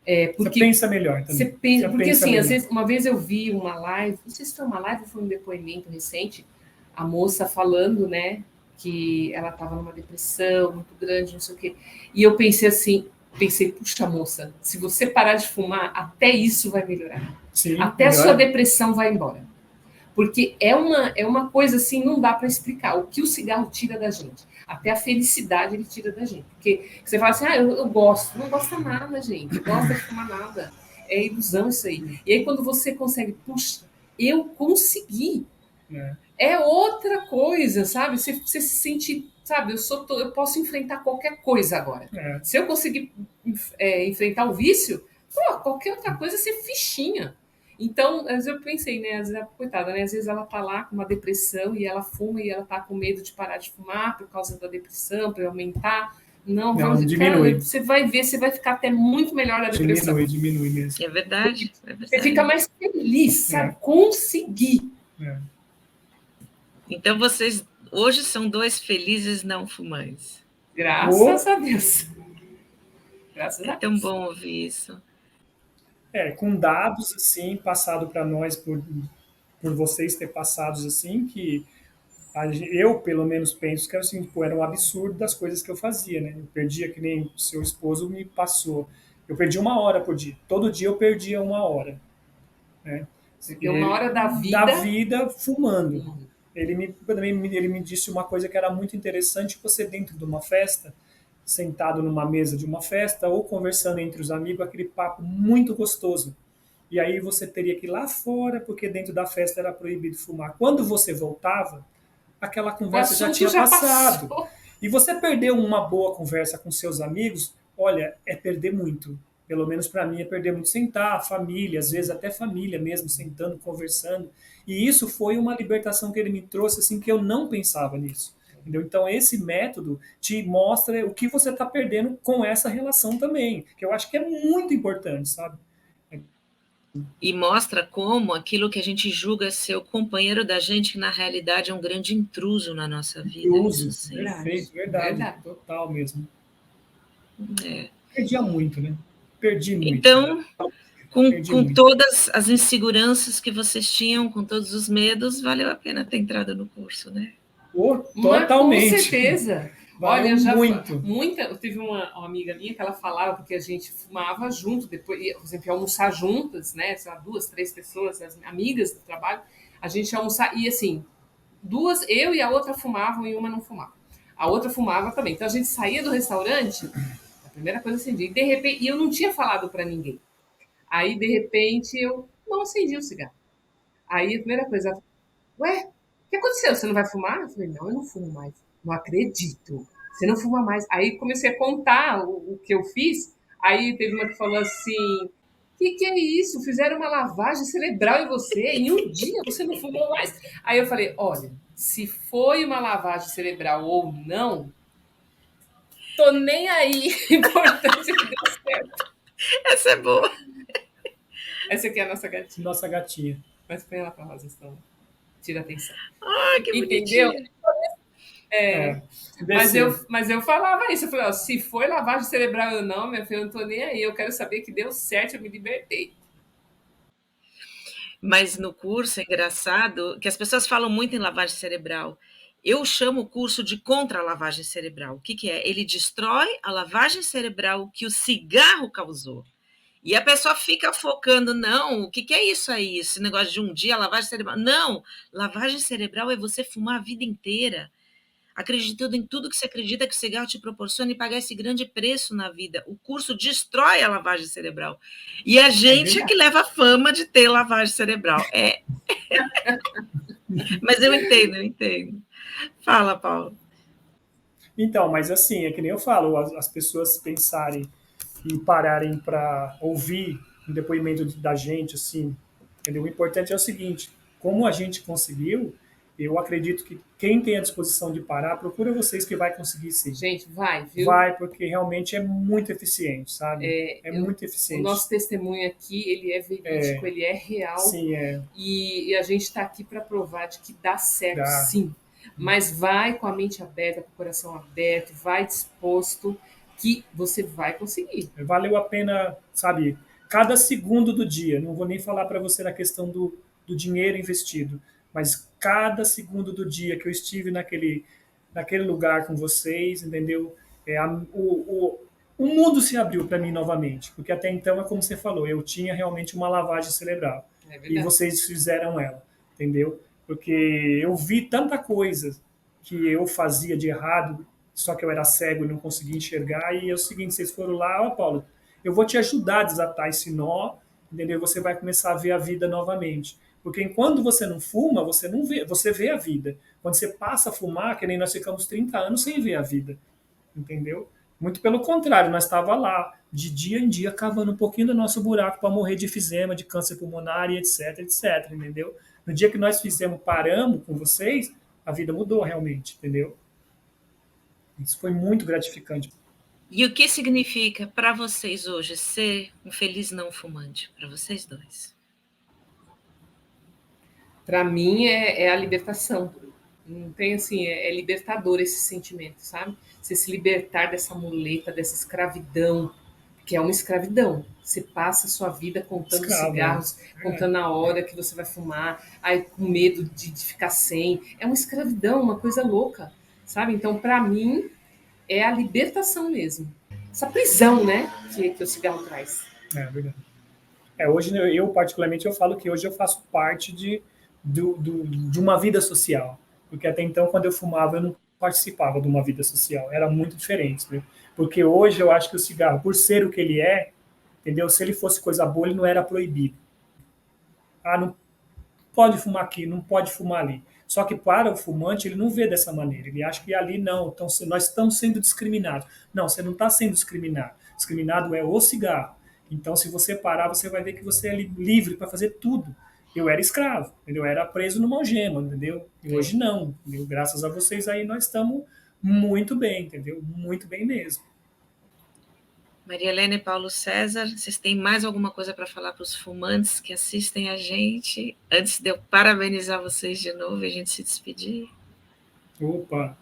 Você porque pensa melhor você também. pensa, Você porque pensa assim, às melhor. vezes, uma vez eu vi uma live, não sei se foi uma live ou foi um depoimento recente, a moça falando, né, que ela estava numa depressão muito grande, não sei o quê. E eu pensei assim, puxa, moça, se você parar de fumar, até isso vai melhorar. Sim, Até a sua melhora. depressão vai embora. Porque é uma coisa assim, não dá para explicar o que o cigarro tira da gente. Até a felicidade ele tira da gente. Porque você fala assim, eu gosto. Não gosta nada, gente. Gosta de fumar nada. É ilusão isso aí. E aí quando você consegue, puxa, eu consegui. É, É outra coisa, sabe? Você se sente, sabe? Eu posso enfrentar qualquer coisa agora. é. Se eu conseguir enfrentar o vício, pô, qualquer outra coisa você fichinha. Então, às vezes eu pensei, né? Às vezes, coitada, né? Às vezes ela tá lá com uma depressão e ela fuma e ela tá com medo de parar de fumar por causa da depressão, para aumentar. Não, Não, vamos. Cara, diminui. você vai ver, você vai ficar até muito melhor da depressão. Diminui mesmo. É verdade, é Você fica verdade. mais feliz, É, sabe? Conseguir. é. Então vocês hoje são dois felizes não fumantes. Graças Ou, a Deus. Graças É a tão Deus. bom ouvir isso. com dados assim, passado para nós por vocês ter passados assim, que eu, pelo menos, penso que era assim, pô, era um absurdo das coisas que eu fazia, né? Eu perdia, que nem o seu esposo me passou. Eu perdi 1 hora por dia. Todo dia eu perdia 1 hora, né? Você tem uma E, hora da da vida. vida fumando. Ele me disse uma coisa que era muito interessante, você dentro de uma festa, sentado numa mesa de uma festa ou conversando entre os amigos, aquele papo muito gostoso. E aí você teria que ir lá fora, porque dentro da festa era proibido fumar. Quando você voltava, aquela O conversa já assunto tinha já passado. passou. E você perdeu uma boa conversa com seus amigos, olha, é perder muito. Pelo menos para mim é perder muito. Sentar, família, às vezes até família mesmo, sentando, conversando. E isso foi uma libertação que ele me trouxe, assim, que eu não pensava nisso. Entendeu? Então, esse método te mostra o que você está perdendo com essa relação também, que eu acho que é muito importante, sabe? E mostra como aquilo que a gente julga ser o companheiro da gente, na realidade é um grande intruso na nossa vida. Isso Uso, sim. perfeito, Verdade, verdade, verdade. total mesmo. É. Perdia muito, né? Perdi muito, Então, com, perdi com muito. todas as inseguranças que vocês tinham, com todos os medos, valeu a pena ter entrado no curso, né? Oh, Mas com totalmente. certeza. Valeu Olha, muito. eu tive uma amiga minha que ela falava porque a gente fumava junto, depois, por exemplo, ia almoçar juntas, né? Sei lá, 2, 3 pessoas, as amigas do trabalho, a gente ia almoçar e assim, duas, eu e a outra fumavam e uma não fumava. A outra fumava também. Então a gente saía do restaurante, a primeira coisa acendia, e de repente, e eu não tinha falado para ninguém. Aí de repente eu não acendi o cigarro. Aí a primeira coisa, ué, o que aconteceu? Você não vai fumar? Eu falei, não, eu não fumo mais. Não acredito. Você não fuma mais. Aí comecei a contar o que eu fiz. Aí teve uma que falou assim: que é isso? Fizeram uma lavagem cerebral em você? Em um dia você não fumou mais? Aí eu falei: olha, se foi uma lavagem cerebral ou não, tô nem aí. Importante é que deu certo. Essa é boa. Essa aqui é a nossa gatinha. Nossa gatinha. Mas põe ela pra Rosa, então tira a atenção. Ah, que Entendeu? bonitinha. É. Mas eu falava isso. Eu falei, ó, se foi lavagem cerebral ou não, minha filha, eu não tô nem aí. Eu quero saber que deu certo, eu me libertei. Mas no curso é engraçado que as pessoas falam muito em lavagem cerebral. Eu chamo o curso de contra-lavagem cerebral. O que, que é? Ele destrói a lavagem cerebral que o cigarro causou. E a pessoa fica focando, não, o que, que é isso aí? Esse negócio de um dia, lavagem cerebral. Não, lavagem cerebral é você fumar a vida inteira, acreditando em tudo que você acredita que o cigarro te proporciona e pagar esse grande preço na vida. O curso destrói a lavagem cerebral. E a gente é que leva a fama de ter lavagem cerebral. É. Mas eu entendo, eu entendo. Fala, Paulo. Então, mas assim, é que nem eu falo, as pessoas pensarem e pararem para ouvir um depoimento da gente, assim, entendeu? O importante é o seguinte, como a gente conseguiu, eu acredito que quem tem a disposição de parar, procura vocês que vai conseguir sim. Gente, vai, viu? Vai, porque realmente é muito eficiente, sabe? Muito O eficiente. nosso testemunho aqui, ele é verídico, ele é real. Sim, E a gente está aqui para provar de que dá certo, Dá. sim. Mas vai com a mente aberta, com o coração aberto, vai disposto que você vai conseguir. Valeu a pena, sabe, cada segundo do dia. Não vou nem falar para você na questão do dinheiro investido, mas cada segundo do dia que eu estive naquele lugar com vocês, entendeu? O mundo se abriu para mim novamente, porque até então é como você falou, eu tinha realmente uma lavagem cerebral e vocês fizeram ela, entendeu? Porque eu vi tanta coisa que eu fazia de errado, só que eu era cego e não conseguia enxergar, e é o seguinte, vocês foram lá, ó, Paulo, eu vou te ajudar a desatar esse nó, entendeu? Você vai começar a ver a vida novamente. Porque enquanto você não fuma, você não vê, você vê a vida. Quando você passa a fumar, que nem nós ficamos 30 anos sem ver a vida, entendeu? Muito pelo contrário, nós estava lá, de dia em dia, cavando um pouquinho do nosso buraco para morrer de efizema, de câncer pulmonar e etc, etc, entendeu? No dia que nós fizemos, paramos com vocês, a vida mudou realmente, entendeu? Isso foi muito gratificante. E o que significa para vocês hoje ser um feliz não fumante? Para vocês dois? Para mim é a libertação. Não tem assim, é libertador esse sentimento, sabe? Você se libertar dessa muleta, dessa escravidão, que é uma escravidão. Você passa a sua vida contando cigarros, contando a hora que você vai fumar, aí com medo de ficar sem. É uma escravidão, uma coisa louca, sabe? Então, para mim, é a libertação mesmo. Essa prisão, né, que o cigarro traz. É verdade. Hoje, eu particularmente, eu falo que hoje eu faço parte de uma vida social. Porque até então, quando eu fumava, eu não participava de uma vida social. Era muito diferente, né? Porque hoje eu acho que o cigarro, por ser o que ele é, entendeu? Se ele fosse coisa boa, ele não era proibido. Ah, não pode fumar aqui, não pode fumar ali. Só que para o fumante, ele não vê dessa maneira. Ele acha que ali não, então, nós estamos sendo discriminados. Não, você não está sendo discriminado. Discriminado é o cigarro. Então, se você parar, você vai ver que você é livre para fazer tudo. Eu era escravo, entendeu? Eu era preso numa algema, entendeu? E hoje não, entendeu? Graças a vocês aí nós estamos muito bem, entendeu? Muito bem mesmo. Maria Helena e Paulo César, vocês têm mais alguma coisa para falar para os fumantes que assistem a gente? Antes de eu parabenizar vocês de novo e a gente se despedir. Opa!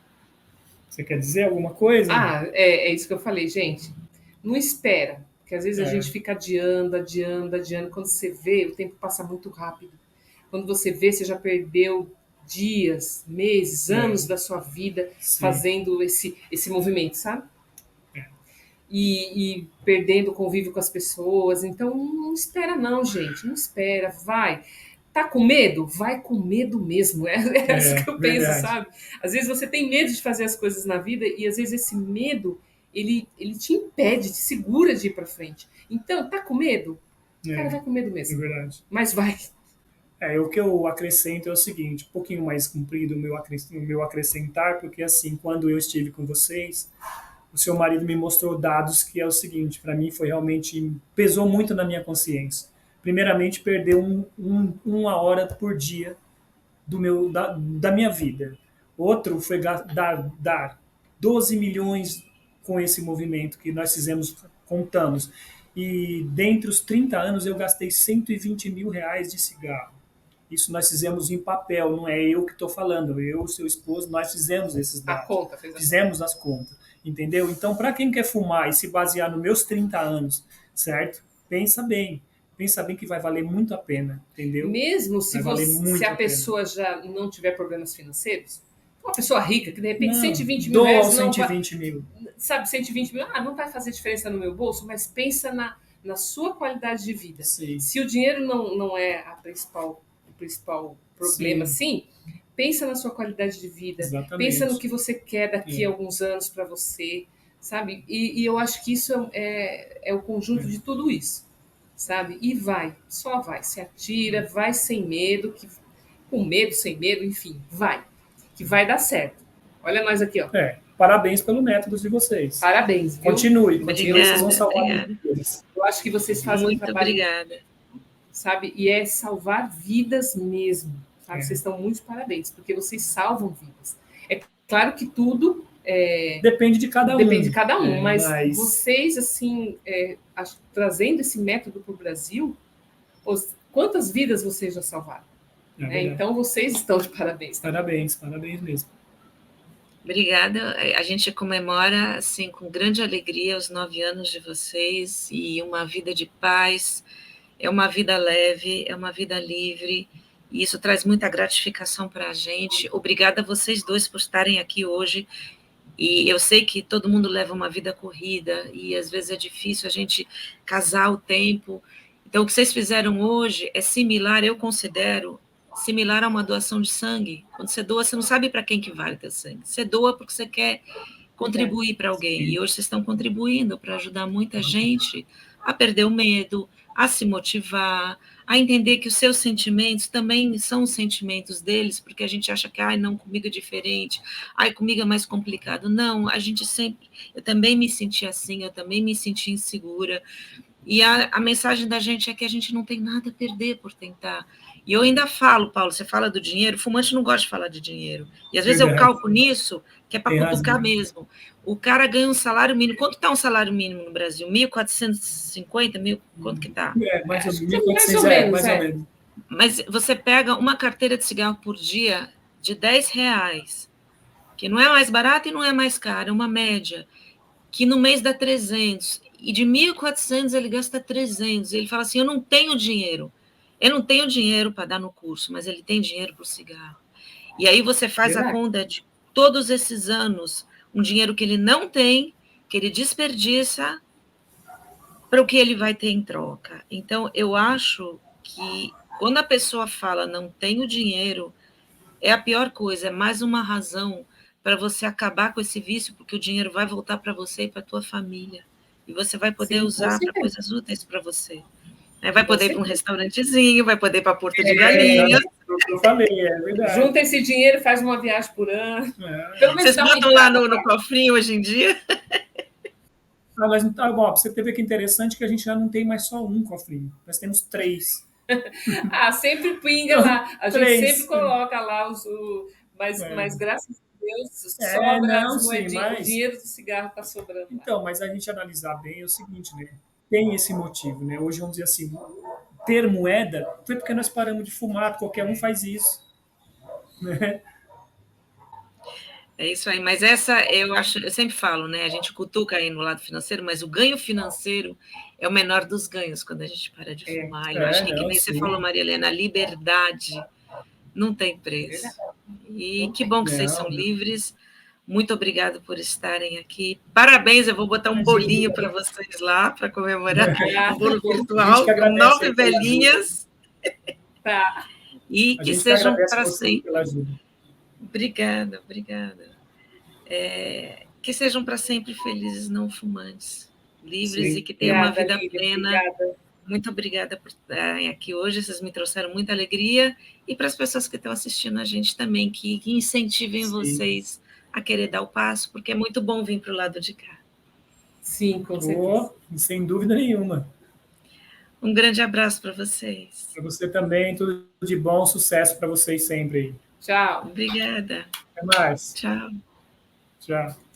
Você quer dizer alguma coisa? É isso que eu falei, gente. Não espera, porque às vezes a gente fica adiando. Quando você vê, o tempo passa muito rápido. Quando você vê, você já perdeu dias, meses, anos da sua vida fazendo esse movimento, sabe? E perdendo o convívio com as pessoas. Então, não espera não, gente. Não espera, vai. Tá com medo? Vai com medo mesmo. É isso que eu penso, sabe? Às vezes você tem medo de fazer as coisas na vida e às vezes esse medo, ele te impede, te segura de ir pra frente. Então, tá com medo? Cara, vai com medo mesmo. É verdade. Mas vai. O que eu acrescento é o seguinte, um pouquinho mais comprido o meu acrescentar, porque assim, quando eu estive com vocês, o seu marido me mostrou dados que é o seguinte, para mim foi realmente, pesou muito na minha consciência. Primeiramente, perder uma hora por dia da minha vida. Outro foi dar 12 milhões com esse movimento que nós fizemos, contamos. e dentre os 30 anos eu gastei 120 mil reais de cigarro. Isso nós fizemos em papel, não é eu que estou falando, eu e seu esposo, nós fizemos esses A dados. conta, Fizemos as contas, entendeu? Então, para quem quer fumar e se basear nos meus 30 anos, certo? Pensa bem que vai valer muito a pena, entendeu? Mesmo se, se a pessoa já não tiver problemas financeiros, uma pessoa rica, que de repente não, 120 mil reais não 120 vai, mil. Sabe, 120 mil, não vai fazer diferença no meu bolso, mas pensa na sua qualidade de vida. Sim. Se o dinheiro não é o principal problema, sim, pensa na sua qualidade de vida. Exatamente. Pensa no que você quer daqui a alguns anos para você, sabe? E eu acho que isso é o conjunto de tudo isso, sabe? E só vai, se atira, vai sem medo, com medo, sem medo, enfim, vai, que vai dar certo. Olha nós aqui, ó. Parabéns pelo método de vocês. Parabéns, viu? Continue, vocês vão salvar vidas. Eu acho que vocês fazem um trabalho, obrigada. Sabe? E é salvar vidas mesmo, sabe? Vocês estão muito parabéns, porque vocês salvam vidas. É claro que tudo depende de cada um. Depende de cada um, mas vocês, assim, trazendo esse método para o Brasil, quantas vidas vocês já salvaram? Então, vocês estão de parabéns. Parabéns mesmo. Obrigada. A gente comemora, assim, com grande alegria os 9 anos de vocês e uma vida de paz. É uma vida leve, é uma vida livre, e isso traz muita gratificação para a gente. Obrigada a vocês dois por estarem aqui hoje. E eu sei que todo mundo leva uma vida corrida, e às vezes é difícil a gente casar o tempo. Então, o que vocês fizeram hoje é similar, eu considero, similar a uma doação de sangue. Quando você doa, você não sabe para quem que vale teu sangue. Você doa porque você quer contribuir para alguém. E hoje vocês estão contribuindo para ajudar muita gente a perder o medo, a se motivar, a entender que os seus sentimentos também são os sentimentos deles, porque a gente acha que, não, comigo é diferente, comigo é mais complicado. Não, a gente sempre... Eu também me senti assim, eu também me senti insegura. E a mensagem da gente é que a gente não tem nada a perder por tentar. E eu ainda falo, Paulo, você fala do dinheiro, o fumante não gosta de falar de dinheiro. E às vezes eu calco nisso, que é para cutucar mesmo. O cara ganha um salário mínimo. Quanto está um salário mínimo no Brasil? 1.450? Quanto que está? Mais ou menos. Mas você pega uma carteira de cigarro por dia de R$10, que não é mais barato e não é mais caro, é uma média, que no mês dá 300, e de 1.400 ele gasta 300. Ele fala assim, eu não tenho dinheiro para dar no curso, mas ele tem dinheiro para o cigarro. E aí você faz a conta de todos esses anos, um dinheiro que ele não tem, que ele desperdiça, para o que ele vai ter em troca. Então, eu acho que quando a pessoa fala não tenho dinheiro, é a pior coisa, é mais uma razão para você acabar com esse vício, porque o dinheiro vai voltar para você e para a tua família. E você vai poder usar para coisas úteis para você. Vai poder ir para um restaurantezinho, vai poder ir para Porto de Galinhas. Eu falei, é verdade. Junta esse dinheiro e faz uma viagem por ano. Vocês botam lá no cofrinho hoje em dia? Mas tá bom, você teve que interessante que a gente já não tem mais só um cofrinho, nós temos 3. Sempre pinga lá. A gente sempre coloca lá mas graças a Deus, sobra as moedinhas, o dinheiro do cigarro está sobrando. Então, mas a gente analisar bem é o seguinte, né? Tem esse motivo, né? Hoje, vamos dizer assim, ter moeda foi porque nós paramos de fumar, qualquer um faz isso. Né? É isso aí, mas eu sempre falo, né? A gente cutuca aí no lado financeiro, mas o ganho financeiro é o menor dos ganhos quando a gente para de fumar. Eu acho que nem você falou, Maria Helena, a liberdade não tem preço. E que bom que vocês são livres. Muito obrigada por estarem aqui. Parabéns, eu vou botar um bolinho para vocês lá, para comemorar o bolo virtual, com 9 velhinhas. Tá. E que sejam para sempre. Obrigada. Que sejam para sempre felizes, não fumantes, livres e que tenham uma vida plena. Obrigada. Muito obrigada por estarem aqui hoje, vocês me trouxeram muita alegria. E para as pessoas que estão assistindo a gente também, que incentivem vocês a querer dar o passo, porque é muito bom vir para o lado de cá. Sim, com certeza. Sem dúvida nenhuma. Um grande abraço para vocês. Para você também, tudo de bom, sucesso para vocês sempre. Tchau. Obrigada. Até mais. Tchau. Tchau.